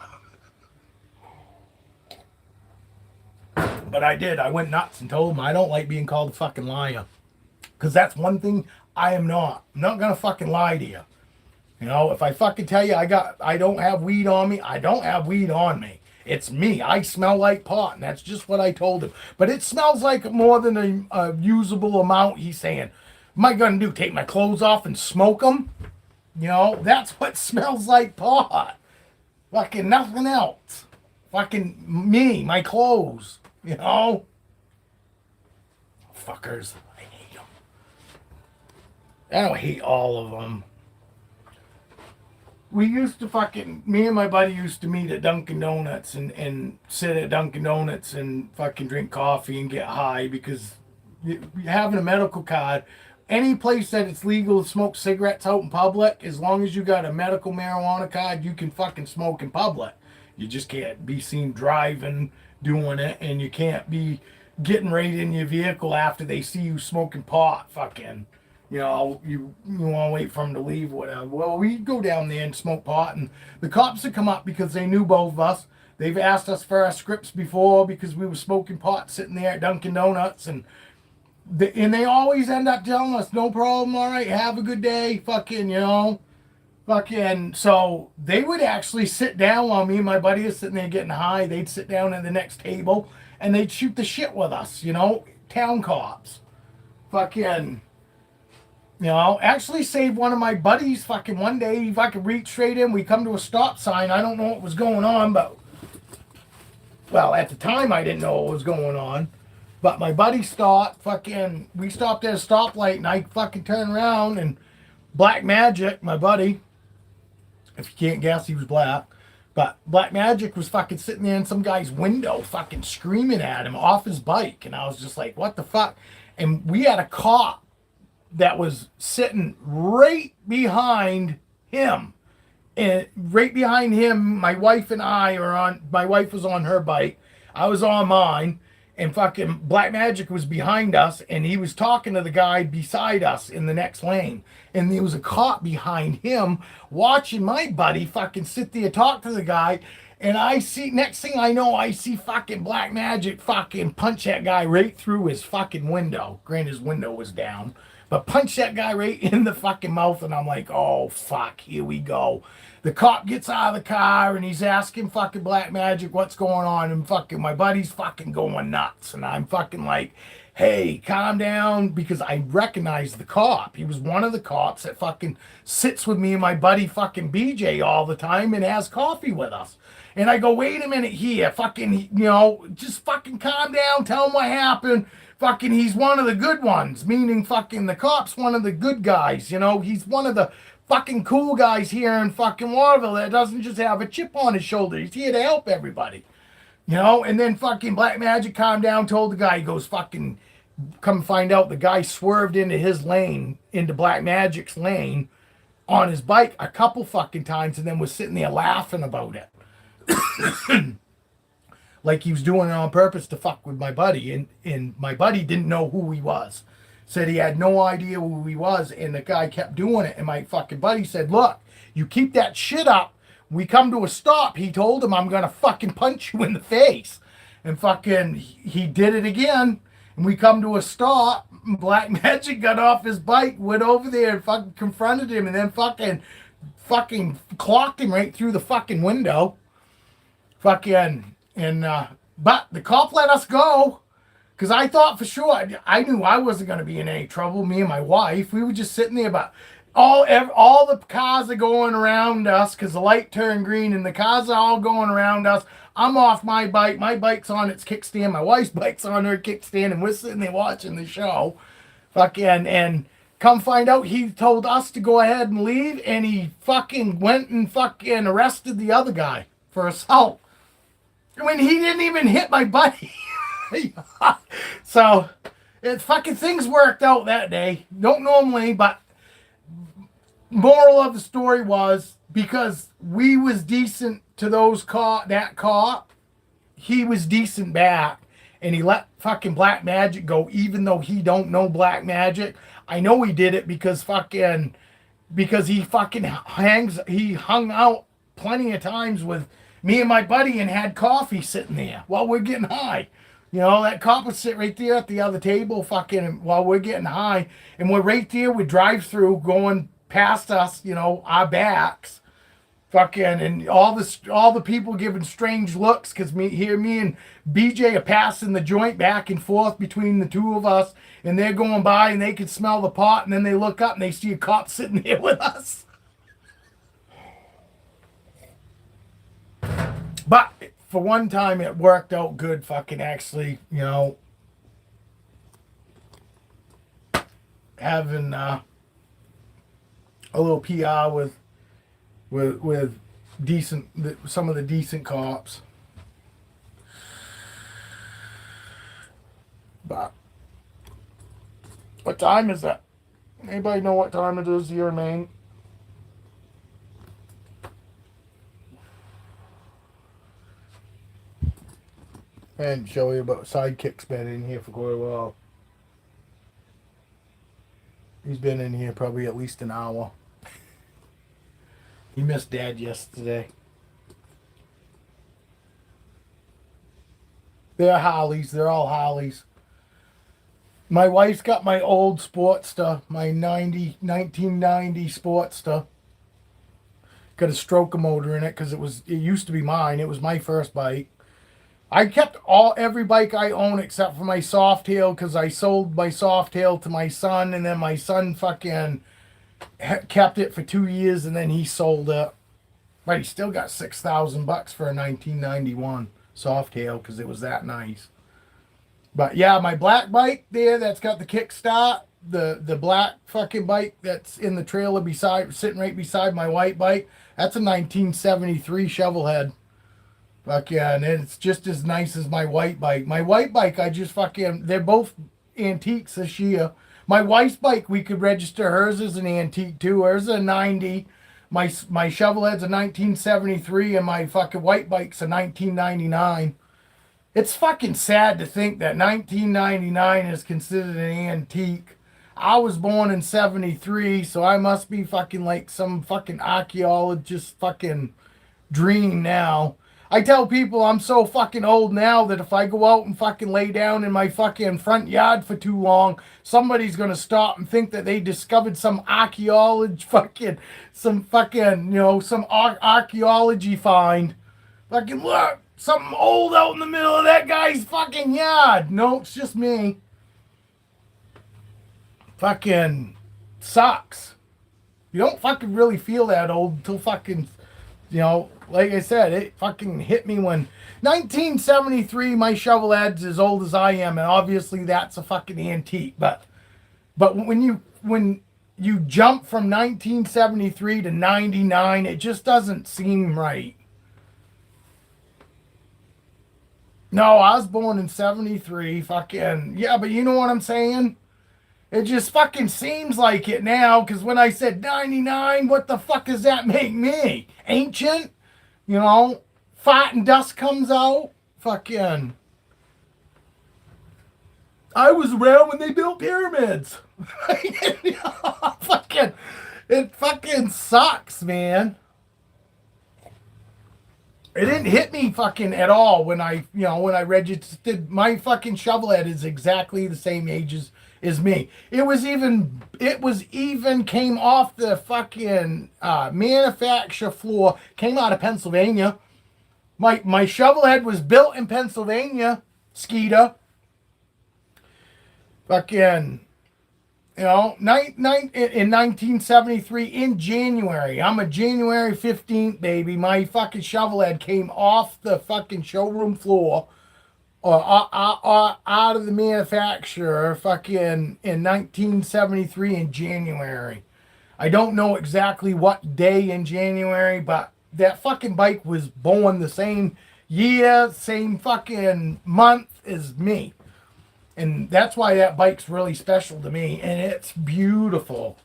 But I did. I went nuts and told him I don't like being called a fucking liar, because that's one thing I am not. I'm not gonna fucking lie to you. If I fucking tell you I don't have weed on me, I don't have weed on me. It's me. I smell like pot, and that's just what I told him. But it smells like more than a usable amount. He's saying, "Am I going to do, take my clothes off and smoke them?" That's what smells like pot. Fucking nothing else. Fucking me, my clothes, Fuckers. I hate them. I don't hate all of them. Me and my buddy used to meet at Dunkin' Donuts and sit at Dunkin' Donuts and fucking drink coffee and get high, because having a medical card, any place that it's legal to smoke cigarettes out in public, as long as you got a medical marijuana card, you can fucking smoke in public. You just can't be seen driving, doing it, and you can't be getting right in your vehicle after they see you smoking pot, fucking. You want to wait for them to leave, whatever. Well, we go down there and smoke pot, and the cops would come up because they knew both of us. They've asked us for our scripts before because we were smoking pot sitting there at Dunkin' Donuts, and they always end up telling us, "No problem, all right, have a good day," fucking. So they would actually sit down while me and my buddy was sitting there getting high. They'd sit down at the next table, and they'd shoot the shit with us, town cops. Fucking, actually saved one of my buddies. Fucking one day, he fucking reached straight in. We come to a stop sign. I don't know what was going on, but, well, at the time I didn't know what was going on. But my buddy stopped. Fucking, we stopped at a stoplight, and I fucking turned around, and Black Magic, my buddy, if you can't guess, he was black. But Black Magic was fucking sitting there in some guy's window, fucking screaming at him off his bike. And I was just like, what the fuck? And we had a cop that was sitting right behind him. And right behind him, my wife and I are on, my wife was on her bike. I was on mine. And fucking Black Magic was behind us, and he was talking to the guy beside us in the next lane. And there was a cop behind him watching my buddy fucking sit there talk to the guy. And I see, next thing I know, I see fucking Black Magic fucking punch that guy right through his fucking window. Granted, his window was down. But punch that guy right in the fucking mouth, and I'm like, oh, fuck, here we go. The cop gets out of the car, and he's asking fucking Black Magic what's going on, and fucking my buddy's fucking going nuts. And I'm fucking like, hey, calm down, because I recognize the cop. He was one of the cops that fucking sits with me and my buddy fucking BJ all the time and has coffee with us. And I go, wait a minute here, fucking, just fucking calm down, tell him what happened. Fucking, he's one of the good ones, meaning fucking the cop's one of the good guys, he's one of the fucking cool guys here in fucking Waterville that doesn't just have a chip on his shoulder. He's here to help everybody, and then fucking Black Magic calmed down, told the guy, he goes, fucking, come find out the guy swerved into his lane, into Black Magic's lane on his bike a couple fucking times, and then was sitting there laughing about it. Like he was doing it on purpose to fuck with my buddy. And my buddy didn't know who he was. Said he had no idea who he was. And the guy kept doing it. And my fucking buddy said, look, you keep that shit up. We come to a stop. He told him, I'm going to fucking punch you in the face. And fucking, he did it again. And we come to a stop. Black Magic got off his bike, went over there and fucking confronted him. And then fucking clocked him right through the fucking window. Fucking... And, but the cop let us go because I thought for sure, I knew I wasn't going to be in any trouble, me and my wife. We were just sitting there, but all the cars are going around us because the light turned green and the cars are all going around us. I'm off my bike. My bike's on its kickstand. My wife's bike's on her kickstand, and we're sitting there watching the show. Fucking, and come find out he told us to go ahead and leave, and he fucking went and fucking arrested the other guy for assault. When he didn't even hit my buddy. So, fucking things worked out that day. Don't normally, but moral of the story was, because we was decent to that cop, he was decent back. And he let fucking Black Magic go, even though he don't know Black Magic. I know he did it because he fucking hung out plenty of times with me and my buddy and had coffee sitting there while we're getting high. That cop would sit right there at the other table fucking while we're getting high. And we're right there with drive-through going past us, our backs. Fucking, and all the people giving strange looks because me and BJ are passing the joint back and forth between the two of us. And they're going by and they can smell the pot. And then they look up and they see a cop sitting there with us. But for one time, it worked out good, fucking actually, having a little PR with some of the decent cops. But what time is that? Anybody know what time it is here in Maine? And show you about Sidekick's been in here for quite a while. He's been in here probably at least an hour. He missed Dad yesterday. They're Harleys. They're all Harleys. My wife's got my old Sportster, my 1990 Sportster. Got a stroker motor in it because it used to be mine. It was my first bike. I kept every bike I own except for my Softail because I sold my Softail to my son, and then my son fucking kept it for 2 years, and then he sold it. But he still got $6,000 for a 1991 Softail because it was that nice. But yeah, my black bike there that's got the kickstart, the black fucking bike that's in the trailer beside, sitting right beside my white bike, that's a 1973 Shovelhead. Fuck yeah, and it's just as nice as my white bike. My white bike, I just fucking, they're both antiques this year. My wife's bike, we could register hers as an antique too. Hers is a 90. My Shovelhead's a 1973, and my fucking white bike's a 1999. It's fucking sad to think that 1999 is considered an antique. I was born in 73, so I must be fucking like some fucking archaeologist fucking dream now. I tell people I'm so fucking old now that if I go out and fucking lay down in my fucking front yard for too long, somebody's gonna stop and think that they discovered some archaeology fucking, some fucking, some archaeology find. Fucking look, something old out in the middle of that guy's fucking yard. No, it's just me. Fucking sucks. You don't fucking really feel that old until fucking, like I said, it fucking hit me when 1973, my Shovelhead's as old as I am, and obviously that's a fucking antique. But when you jump from 1973 to 99, it just doesn't seem right. No, I was born in 73. Fucking, yeah, but you know what I'm saying? It just fucking seems like it now, because when I said 99, what the fuck does that make me? Ancient? Fart and dust comes out? Fucking. I was around when they built pyramids. Fucking, it fucking sucks, man. It didn't hit me fucking at all when I registered. My fucking Shovelhead is exactly the same age as me. It was even came off the fucking manufacture floor, came out of Pennsylvania. My Shovelhead was built in Pennsylvania, Skeeter. Fucking, in 1973 in January. I'm a January 15th baby. My fucking Shovelhead came off the fucking showroom floor or out of the manufacturer fucking in 1973 in January. I don't know exactly what day in January, but that fucking bike was born the same year, same fucking month as me. And that's why that bike's really special to me. And it's beautiful.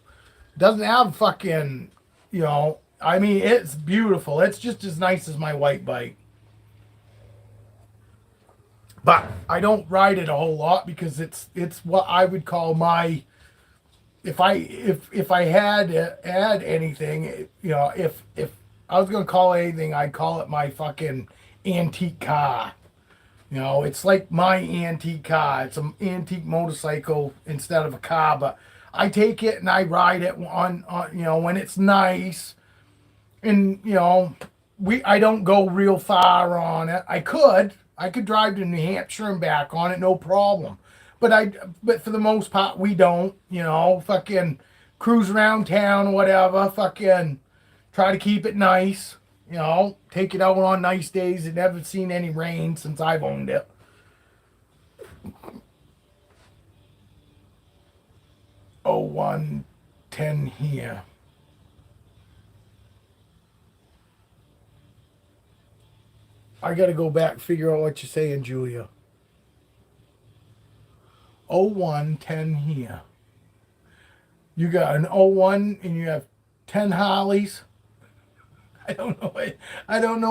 It doesn't have fucking, it's beautiful. It's just as nice as my white bike. But I don't ride it a whole lot because it's what I would call my, if I had to add anything, if I was going to call it anything, I'd call it my fucking antique car. It's like my antique car. It's an antique motorcycle instead of a car, but I take it and I ride it on when it's nice. And, I don't go real far on it. I could drive to New Hampshire and back on it, no problem. But for the most part, we don't, fucking cruise around town or whatever, fucking try to keep it nice. Take it out on nice days. It never seen any rain since I've owned it. Oh, 110 here. I got to go back and figure out what you're saying, Julia. 0110 here. You got an 01 and you have 10 Harleys. I don't know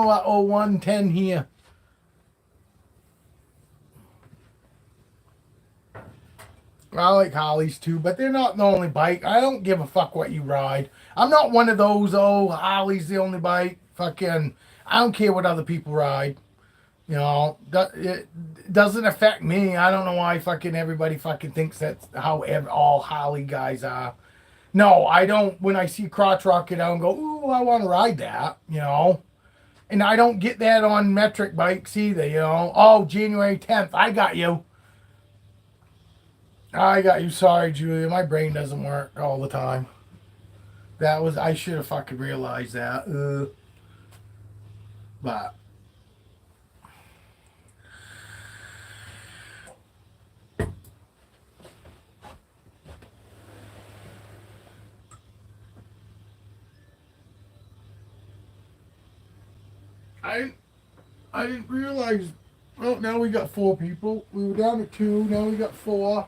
what 0110 here. I like Harleys too, but they're not the only bike. I don't give a fuck what you ride. I'm not one of those, Harley's the only bike. Fucking, I don't care what other people ride. It doesn't affect me. I don't know why fucking everybody fucking thinks that's how all Harley guys are. No, I don't. When I see crotch rocket, I don't go, ooh, I want to ride that. And I don't get that on metric bikes either, you know. Oh, January 10th, I got you. I got you. Sorry, Julia. My brain doesn't work all the time. I should have fucking realized that. But I I didn't realize. Well, now we got 4 people. We were down to 2. Now we got 4.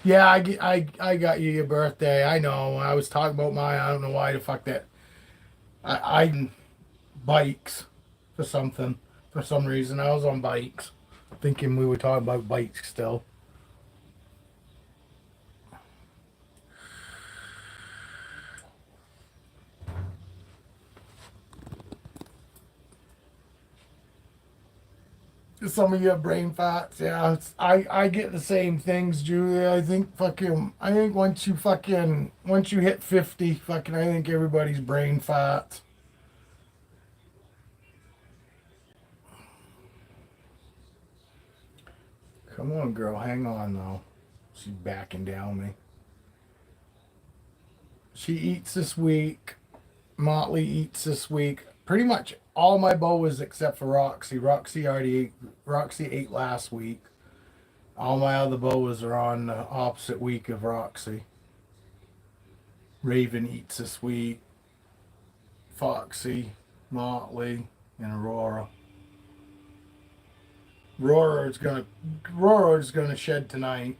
Yeah, I got you your birthday. I know. I was talking about mine. I don't know why the fuck that. I bikes for something. For some reason, I was on bikes, thinking we were talking about bikes still. Some of your brain farts, yeah. I get the same things, Julia. I think once you hit 50, fucking, I think everybody's brain farts. Come on, girl, hang on though. She's backing down me. She eats this week. Motley eats this week. Pretty much all my boas except for Roxy. Roxy ate last week. All my other boas are on the opposite week of Roxy. Raven eats this week. Foxy, Motley, and Aurora. Aurora's gonna shed tonight.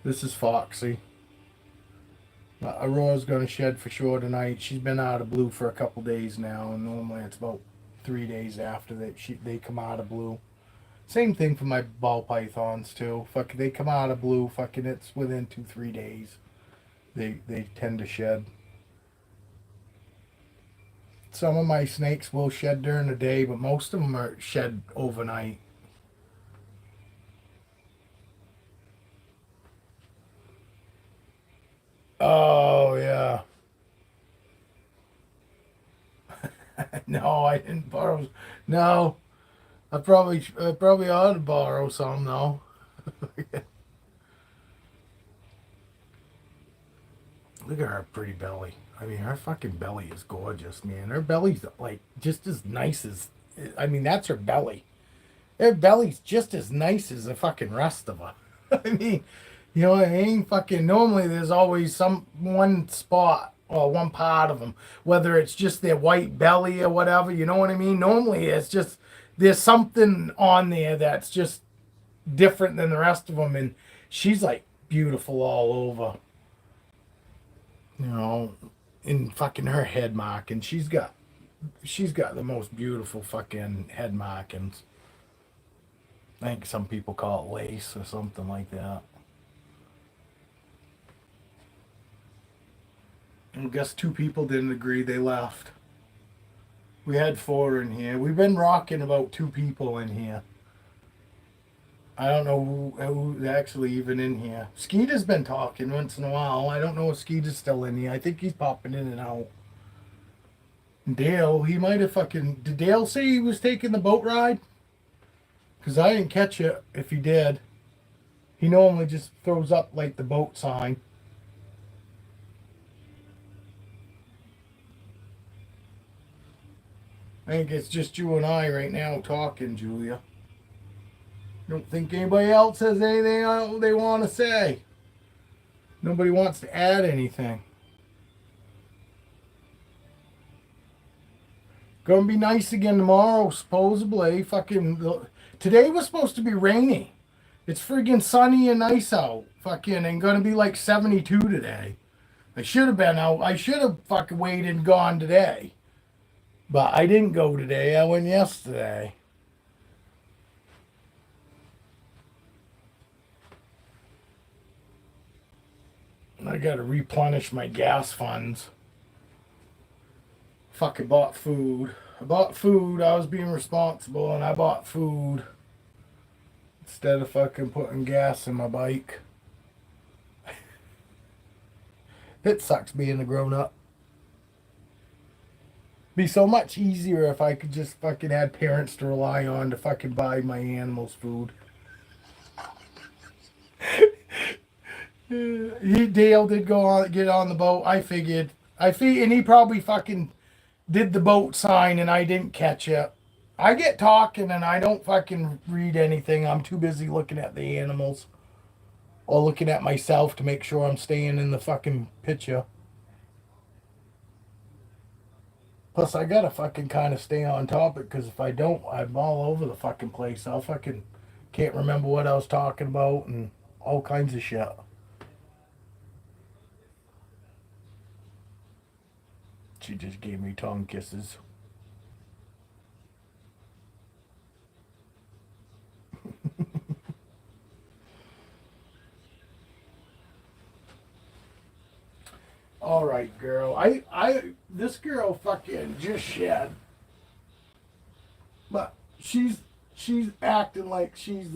This is Foxy. Aurora's going to shed for sure tonight. She's been out of blue for a couple days now, and normally it's about 3 days after that they come out of blue. Same thing for my ball pythons too. Fucking, they come out of blue. Fucking, it's within 2-3 days. They tend to shed. Some of my snakes will shed during the day, but most of them are shed overnight. Oh yeah. No, I didn't borrow. No, I probably ought to borrow some though. Look at her pretty belly. I mean, her fucking belly is gorgeous, man. Her belly's like just as nice as. I mean, that's her belly. Her belly's just as nice as the fucking rest of her. I mean, you know what I mean? Fucking normally there's always some one spot or one part of them, whether it's just their white belly or whatever. You know what I mean? Normally it's just there's something on there that's just different than the rest of them, and she's like beautiful all over. You know, in fucking her head marking, she's got the most beautiful fucking head markings. I think some people call it lace or something like that. I guess 2 people didn't agree. They left. We had 4 in here. We've been rocking about 2 people in here. I don't know who's actually even in here. Skeeter's been talking once in a while. I don't know if Skeeter's still in here. I think he's popping in and out. Dale, he might have fucking. Did Dale say he was taking the boat ride? Because I didn't catch it if he did. He normally just throws up like the boat sign. I think it's just you and I right now talking, Julia. Don't think anybody else has anything they want to say. Nobody wants to add anything. Gonna be nice again tomorrow, supposedly. Today was supposed to be rainy. It's friggin' sunny and nice out. Fucking, and gonna be like 72 today. I should have been out. I should have fucking waited and gone today. But I didn't go today. I went yesterday. I gotta replenish my gas funds. Fucking bought food. I bought food. I was being responsible and I bought food instead of fucking putting gas in my bike. It sucks being a grown up. Be so much easier if I could just fucking had parents to rely on to fucking buy my animals food. Dale did get on the boat. And he probably fucking did the boat sign and I didn't catch it. I get talking and I don't fucking read anything. I'm too busy looking at the animals or looking at myself to make sure I'm staying in the fucking picture. Plus, I gotta fucking kind of stay on topic because if I don't, I'm all over the fucking place. I'll fucking can't remember what I was talking about and all kinds of shit. She just gave me tongue kisses. All right, girl. This girl fucking just shed, but she's acting like she's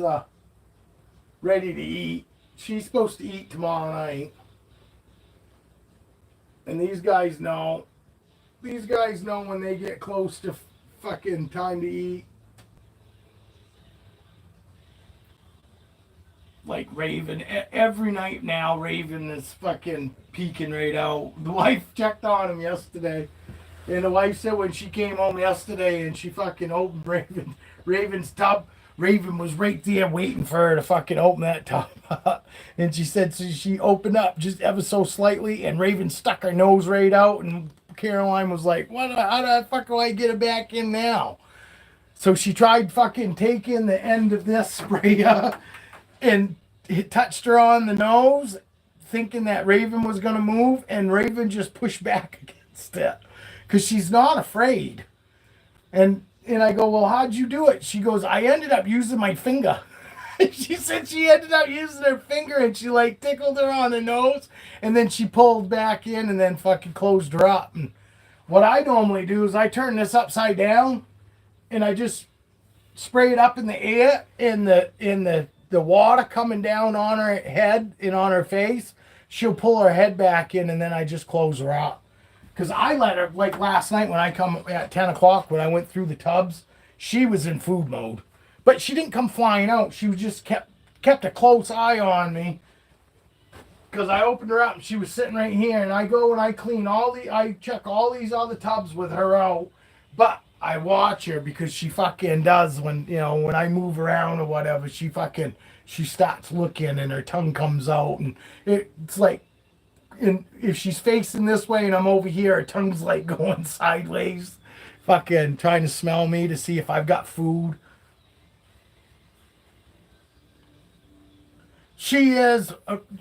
ready to eat. She's supposed to eat tomorrow night, and these guys know. These guys know when they get close to fucking time to eat. Like Raven, every night now, Raven is fucking peeking right out. The wife checked on him yesterday, and the wife said when she came home yesterday and she fucking opened Raven's tub, Raven was right there waiting for her to fucking open that tub up. And she said so she opened up just ever so slightly, and Raven stuck her nose right out, and Caroline was like, "What? How the fuck do I get it back in now?" So she tried fucking taking the end of this sprayer and it touched her on the nose, thinking that Raven was gonna move, and Raven just pushed back against it because she's not afraid. And I go, "Well, how'd you do it?" She goes, "I ended up using my finger." She said she ended up using her finger and she like tickled her on the nose and then she pulled back in and then fucking closed her up. And what I normally do is I turn this upside down and I just spray it up in the air in the water coming down on her head and on her face. She'll pull her head back in and then I just close her up. Because I let her, like last night when I come at 10 o'clock when I went through the tubs, she was in food mode. But she didn't come flying out. She was just kept a close eye on me. Because I opened her up and she was sitting right here. And I go and I check all these other tubs with her out. But I watch her because she fucking does when I move around or whatever, she starts looking and her tongue comes out. And it's like, and if she's facing this way and I'm over here, her tongue's like going sideways, fucking trying to smell me to see if I've got food.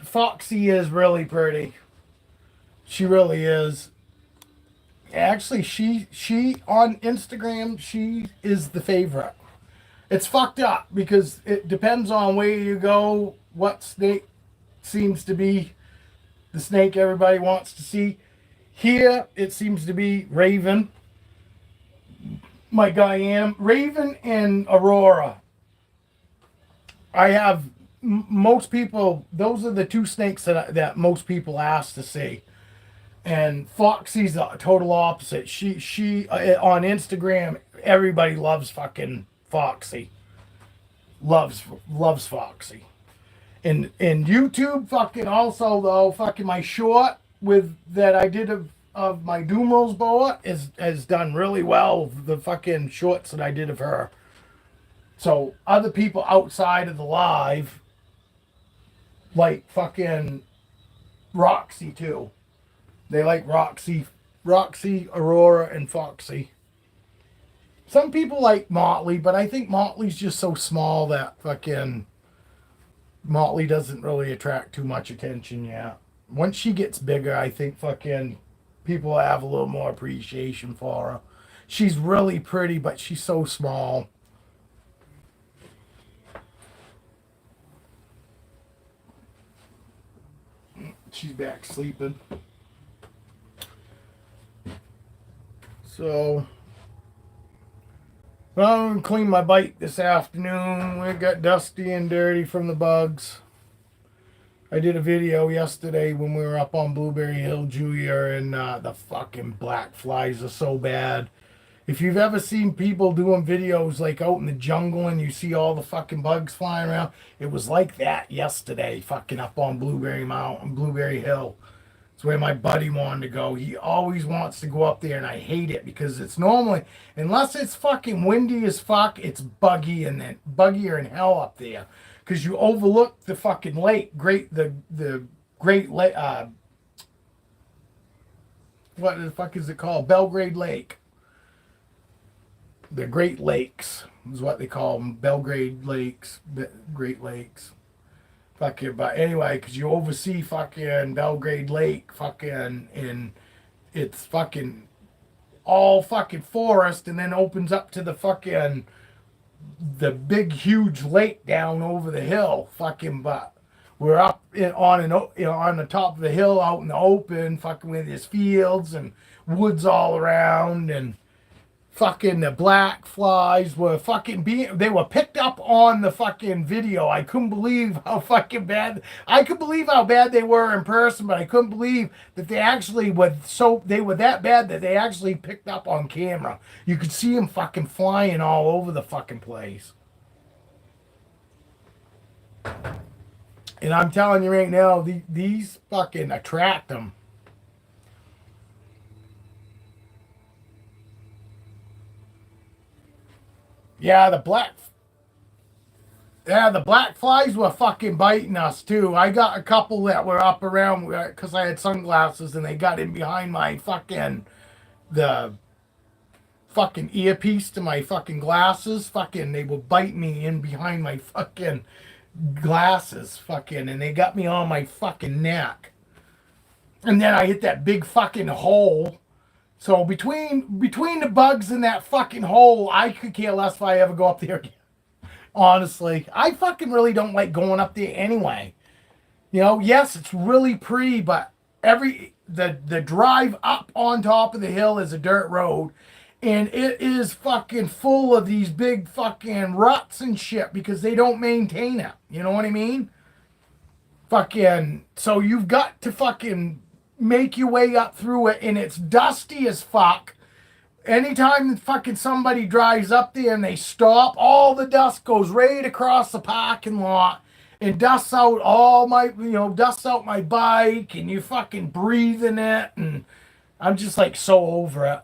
Foxy is really pretty. She really is. Actually, she on Instagram, she is the favorite. It's fucked up because it depends on where you go, what snake seems to be the snake everybody wants to see. Here, it seems to be Raven, my Guyana, Raven and Aurora. I have most people, those are the two snakes that most people ask to see. And Foxy's the total opposite. She on Instagram, everybody loves fucking Foxy. Loves Foxy. And YouTube fucking also though, fucking my short with that I did of my Dumerals boa has done really well, the fucking shorts that I did of her. So other people outside of the live like fucking Roxy too. They like Roxy, Aurora, and Foxy. Some people like Motley, but I think Motley's just so small that fucking Motley doesn't really attract too much attention yet. Once she gets bigger, I think fucking people have a little more appreciation for her. She's really pretty, but she's so small. She's back sleeping. So, well, I'm going to clean my bike this afternoon. We got dusty and dirty from the bugs. I did a video yesterday when we were up on Blueberry Hill, Julia, and the fucking black flies are so bad. If you've ever seen people doing videos like out in the jungle and you see all the fucking bugs flying around, it was like that yesterday, fucking up on Blueberry Mountain, Blueberry Hill. It's where my buddy wanted to go. He always wants to go up there, and I hate it because it's normally, unless it's fucking windy as fuck, it's buggy and then buggier in hell up there. Because you overlook the fucking lake, the Great Lake. What the fuck is it called? Belgrade Lake. The Great Lakes is what they call them. Belgrade Lakes, Great Lakes. Fucking, but anyway, because you oversee fucking Belgrade Lake, fucking, and it's fucking all fucking forest, and then opens up to the big huge lake down over the hill, fucking. But we're up on the top of the hill, out in the open, fucking, with his fields and woods all around, and fucking the black flies were fucking they were picked up on the fucking video. I couldn't believe how fucking bad. I could believe how bad they were in person, but I couldn't believe that they were that bad that they actually picked up on camera. You could see them fucking flying all over the fucking place. And I'm telling you right now, these fucking attract them. Yeah, the black flies were fucking biting us too. I got a couple that were up around because I had sunglasses and they got in behind my the fucking earpiece to my fucking glasses. Fucking, they were biting me in behind my fucking glasses. Fucking, and they got me on my fucking neck. And then I hit that big fucking hole. So between the bugs in that fucking hole, I could care less if I ever go up there again. Honestly, I fucking really don't like going up there anyway. You know, yes, it's really pretty, but the drive up on top of the hill is a dirt road, and it is fucking full of these big fucking ruts and shit because they don't maintain it. You know what I mean? Fucking, so you've got to fucking make your way up through it, and it's dusty as fuck. Anytime fucking somebody drives up there and they stop, all the dust goes right across the parking lot and dusts out dusts out my bike, and you fucking breathing it, and I'm just like so over it.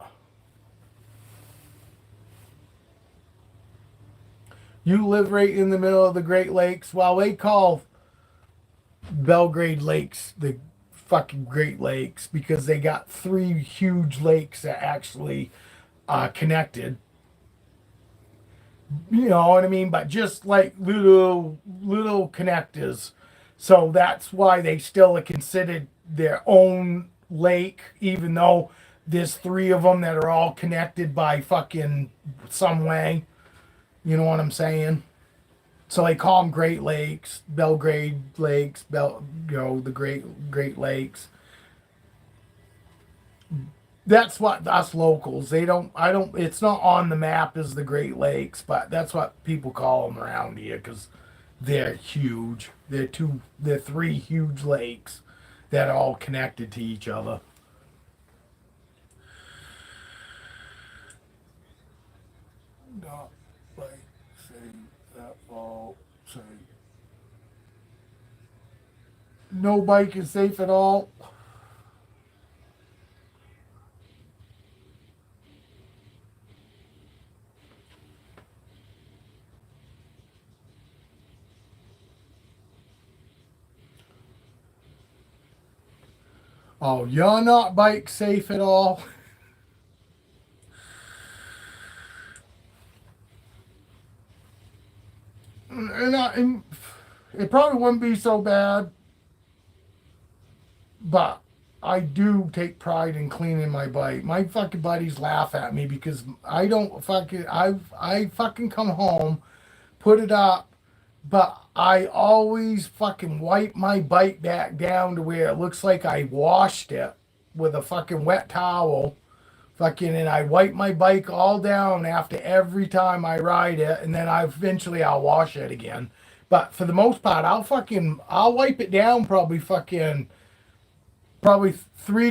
You live right in the middle of the Great Lakes. Well, they call Belgrade Lakes the fucking Great Lakes because they got 3 huge lakes that actually connected. You know what I mean? But just like little connectors. So that's why they still are considered their own lake, even though there's 3 of them that are all connected by fucking some way. You know what I'm saying? So they call them Great Lakes, Belgrade Lakes, the Great Lakes. That's what us locals, it's not on the map as the Great Lakes, but that's what people call them around here because they're huge. They're 3 huge lakes that are all connected to each other. Not like, say, that all, say. No bike is safe at all. Oh, you're not bike safe at all? And it probably wouldn't be so bad, but I do take pride in cleaning my bike. My fucking buddies laugh at me because I fucking come home, put it up, but I always fucking wipe my bike back down to where it looks like I washed it with a fucking wet towel. Fucking, and I wipe my bike all down after every time I ride it, and then I'll wash it again But for the most part, I'll wipe it down probably 3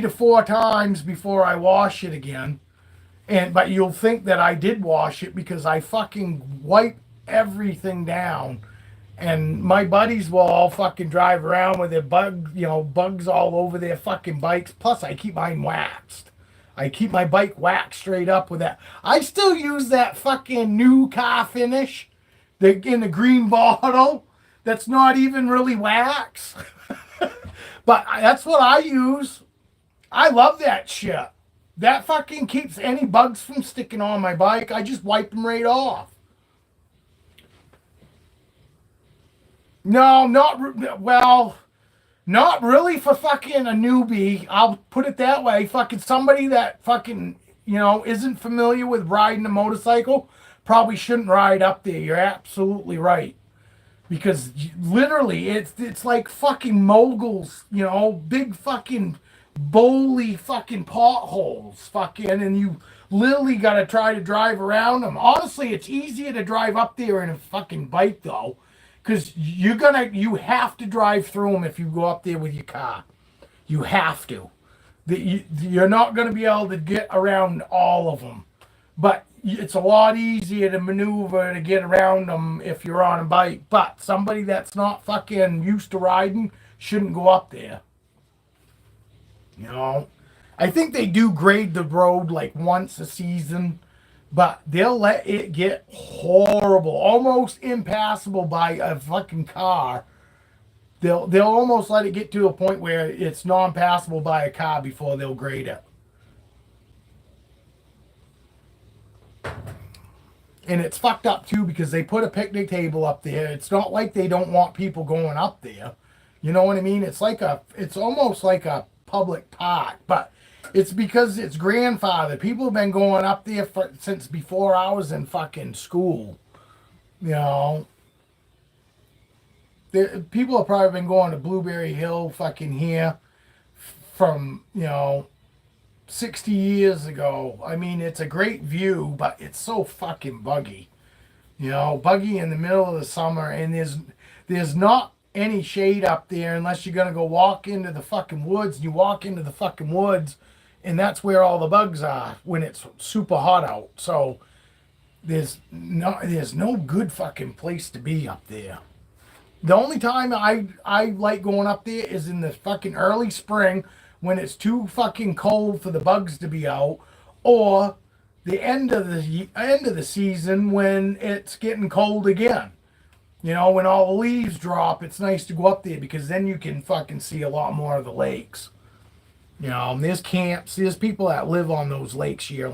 to 4 times before I wash it again. But you'll think that I did wash it because I fucking wipe everything down. And my buddies will all fucking drive around with their bugs all over their fucking bikes. Plus, I keep mine waxed. I keep my bike waxed straight up with that. I still use that fucking new car finish in the green bottle that's not even really wax. But that's what I use. I love that shit. That fucking keeps any bugs from sticking on my bike. I just wipe them right off. No, not really for fucking a newbie. I'll put it that way. Fucking somebody that fucking, isn't familiar with riding a motorcycle probably shouldn't ride up there. You're absolutely right. Because literally, it's like fucking moguls, big fucking bowly fucking potholes, fucking, and you literally got to try to drive around them. Honestly, it's easier to drive up there in a fucking bike though, because you have to drive through them if you go up there with your car. You have to. You're not gonna be able to get around all of them, but it's a lot easier to maneuver to get around them if you're on a bike. But somebody that's not fucking used to riding shouldn't go up there. I think they do grade the road like once a season, but they'll let it get horrible, almost impassable by a fucking car. They'll almost let it get to a point where it's non-passable by a car before they'll grade it. And it's fucked up too because they put a picnic table up there. It's not like they don't want people going up there. You know what I mean? It's almost like a public park, but it's because it's grandfather. People have been going up there since before I was in fucking school. People have probably been going to Blueberry Hill fucking here from, 60 years ago. I mean, it's a great view, but it's so fucking buggy. Buggy in the middle of the summer, and there's not any shade up there unless you're going to go walk into the fucking woods. You walk into the fucking woods, and that's where all the bugs are when it's super hot out. So there's no good fucking place to be up there. The only time I like going up there is in the fucking early spring when it's too fucking cold for the bugs to be out, or the end of the season when it's getting cold again. When all the leaves drop, it's nice to go up there because then you can fucking see a lot more of the lakes. There's camps, there's people that live on those lakes year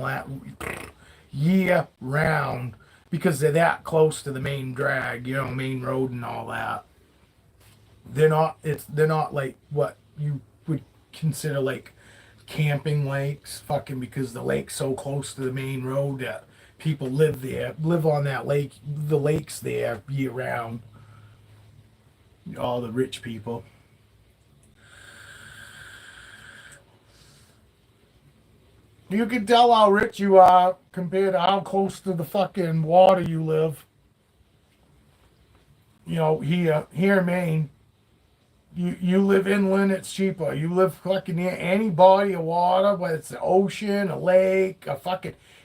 round because they're that close to the main drag, main road and all that. They're not like what you would consider like camping lakes, fucking, because the lake's so close to the main road that people live on that lake, the lakes there year round. All the rich people. You can tell how rich you are compared to how close to the fucking water you live. Here in Maine, you live inland, it's cheaper. You live fucking near any body of water, whether it's the ocean, a lake,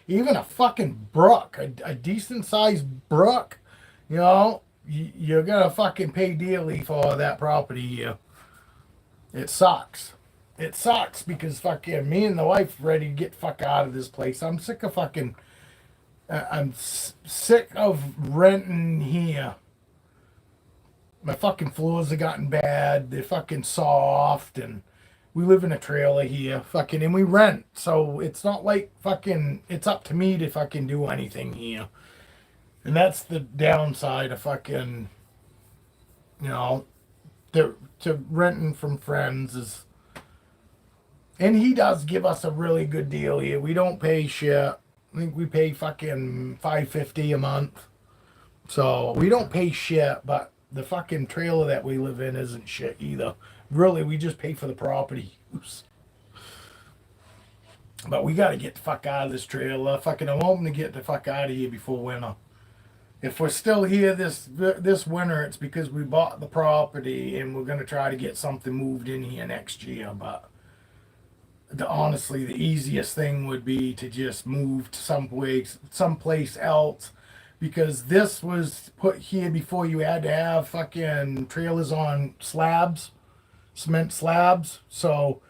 even a fucking brook, a decent sized brook, you're gonna fucking pay dearly for that property here. It sucks. It sucks because fucking me and the wife ready to get the fuck out of this place. I'm sick of fucking. Sick of renting here. My fucking floors have gotten bad. They're fucking soft, and we live in a trailer here, fucking, and we rent. So it's not like fucking. It's up to me to fucking do anything here, and that's the downside of fucking. To renting from friends is. And he does give us a really good deal here. We don't pay shit. I think we pay fucking $5.50 a month. So we don't pay shit, but the fucking trailer that we live in isn't shit either. Really, we just pay for the property. Oops. But we gotta get the fuck out of this trailer. Fucking, I'm hoping to get the fuck out of here before winter. If we're still here this winter, it's because we bought the property and we're gonna try to get something moved in here next year. But honestly, the easiest thing would be to just move to someplace else, because this was put here before you had to have fucking trailers on slabs, cement slabs. So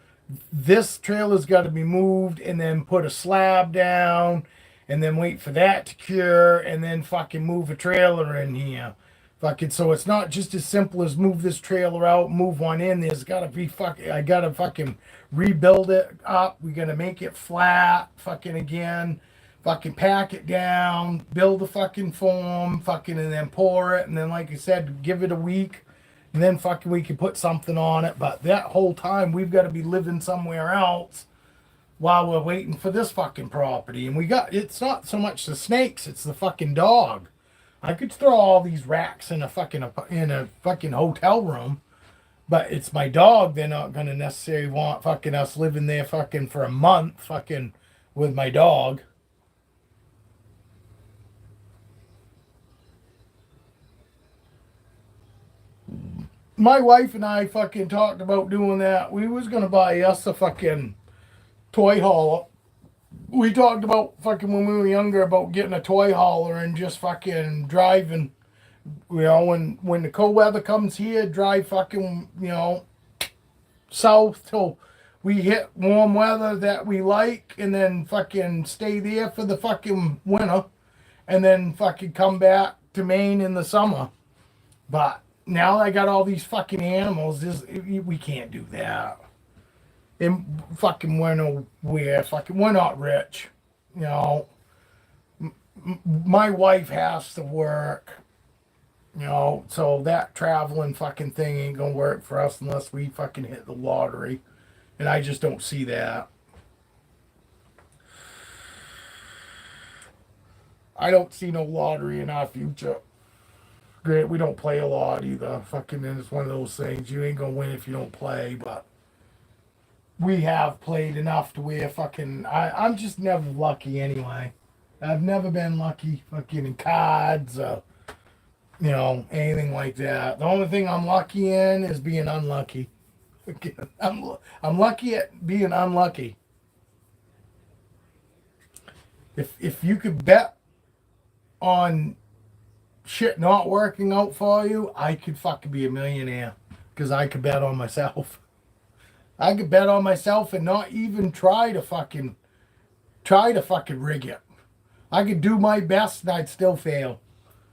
this trailer's got to be moved and then put a slab down and then wait for that to cure and then fucking move a trailer in here. Fucking, so it's not just as simple as move this trailer out, move one in. There's got to be fucking, I got to fucking rebuild it up. We got to make it flat fucking again. Fucking pack it down, build a fucking form, fucking, and then pour it. And then, like I said, give it a week. And then fucking we can put something on it. But that whole time we've got to be living somewhere else while we're waiting for this fucking property. And it's not so much the snakes, it's the fucking dog. I could throw all these racks in a fucking hotel room, but it's my dog. They're not gonna necessarily want fucking us living there fucking for a month fucking with my dog. My wife and I fucking talked about doing that. We was gonna buy us a fucking toy hauler. We talked about fucking when we were younger about getting a toy hauler and just fucking driving. You know, when the cold weather comes here, drive fucking, south till we hit warm weather that we like, and then fucking stay there for the fucking winter, and then fucking come back to Maine in the summer. But now I got all these fucking animals. We can't do that. And fucking we're nowhere. Fucking we're not rich. You know, my wife has to work. So that traveling fucking thing ain't gonna work for us unless we fucking hit the lottery. And I just don't see that. I don't see no lottery in our future. Great, we don't play a lot either. Fucking, and it's one of those things. You ain't gonna win if you don't play, but we have played enough to where fucking I'm just never lucky anyway. I've never been lucky fucking in cards or anything like that. The only thing I'm lucky in is being unlucky. I'm lucky at being unlucky. If you could bet on shit not working out for you, I could fucking be a millionaire because I could bet on myself. I could bet on myself and not even try to fucking rig it. I could do my best and I'd still fail.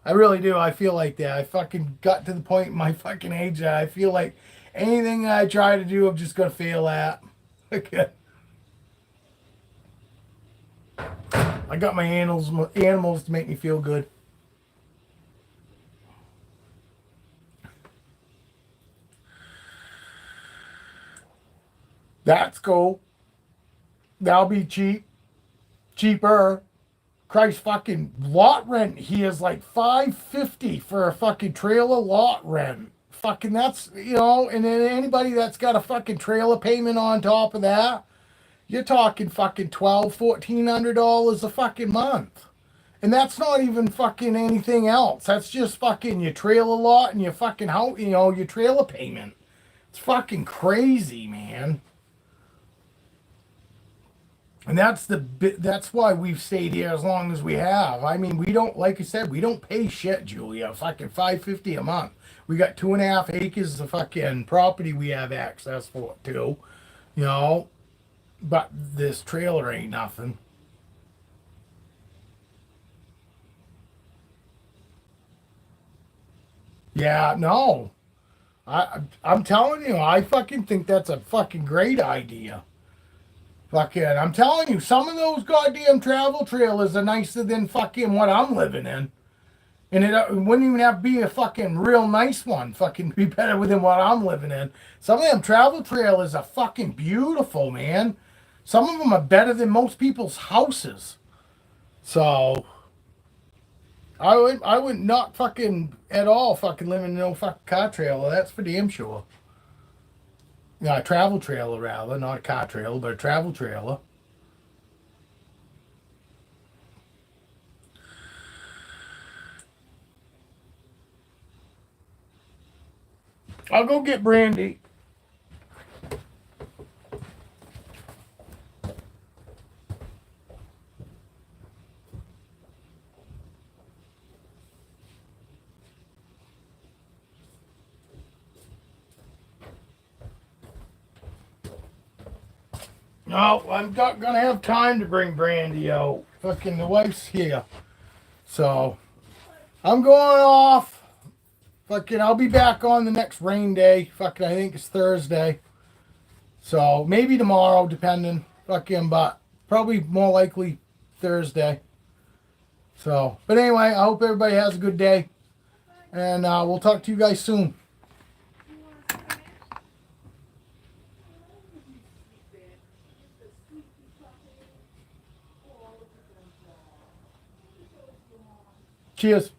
I really do. I feel like that. I fucking got to the point in my fucking age that I feel like anything I try to do, I'm just gonna fail at. Okay. I got my animals to make me feel good. That's cool. That'll be cheaper. Christ, fucking lot rent here is like $5.50 for a fucking trailer lot rent. Fucking that's, and then anybody that's got a fucking trailer payment on top of that, you're talking fucking $1,200-$1,400 a fucking month. And that's not even fucking anything else. That's just fucking your trailer lot and your fucking house, your trailer payment. It's fucking crazy, man. And that's why we've stayed here as long as we have. I mean, we don't, like I said, we don't pay shit, Julia. Fucking $5.50 a month. We got 2.5 acres of fucking property we have access for too. But this trailer ain't nothing. Yeah, no. I'm telling you, I fucking think that's a fucking great idea. Fucking, I'm telling you, some of those goddamn travel trailers are nicer than fucking what I'm living in. And it wouldn't even have to be a fucking real nice one. Fucking be better than what I'm living in. Some of them travel trailers are fucking beautiful, man. Some of them are better than most people's houses. So, I would not fucking at all fucking live in no fucking car trailer. That's for damn sure. A travel trailer rather, not a car trailer, but a travel trailer. I'll go get brandy. No, I'm not gonna have time to bring brandy out. Fucking the wife's here. So I'm going off. Fucking I'll be back on the next rain day. Fucking I think it's Thursday. So maybe tomorrow, depending. Fucking but probably more likely Thursday. So but anyway, I hope everybody has a good day. And we'll talk to you guys soon. Cheers.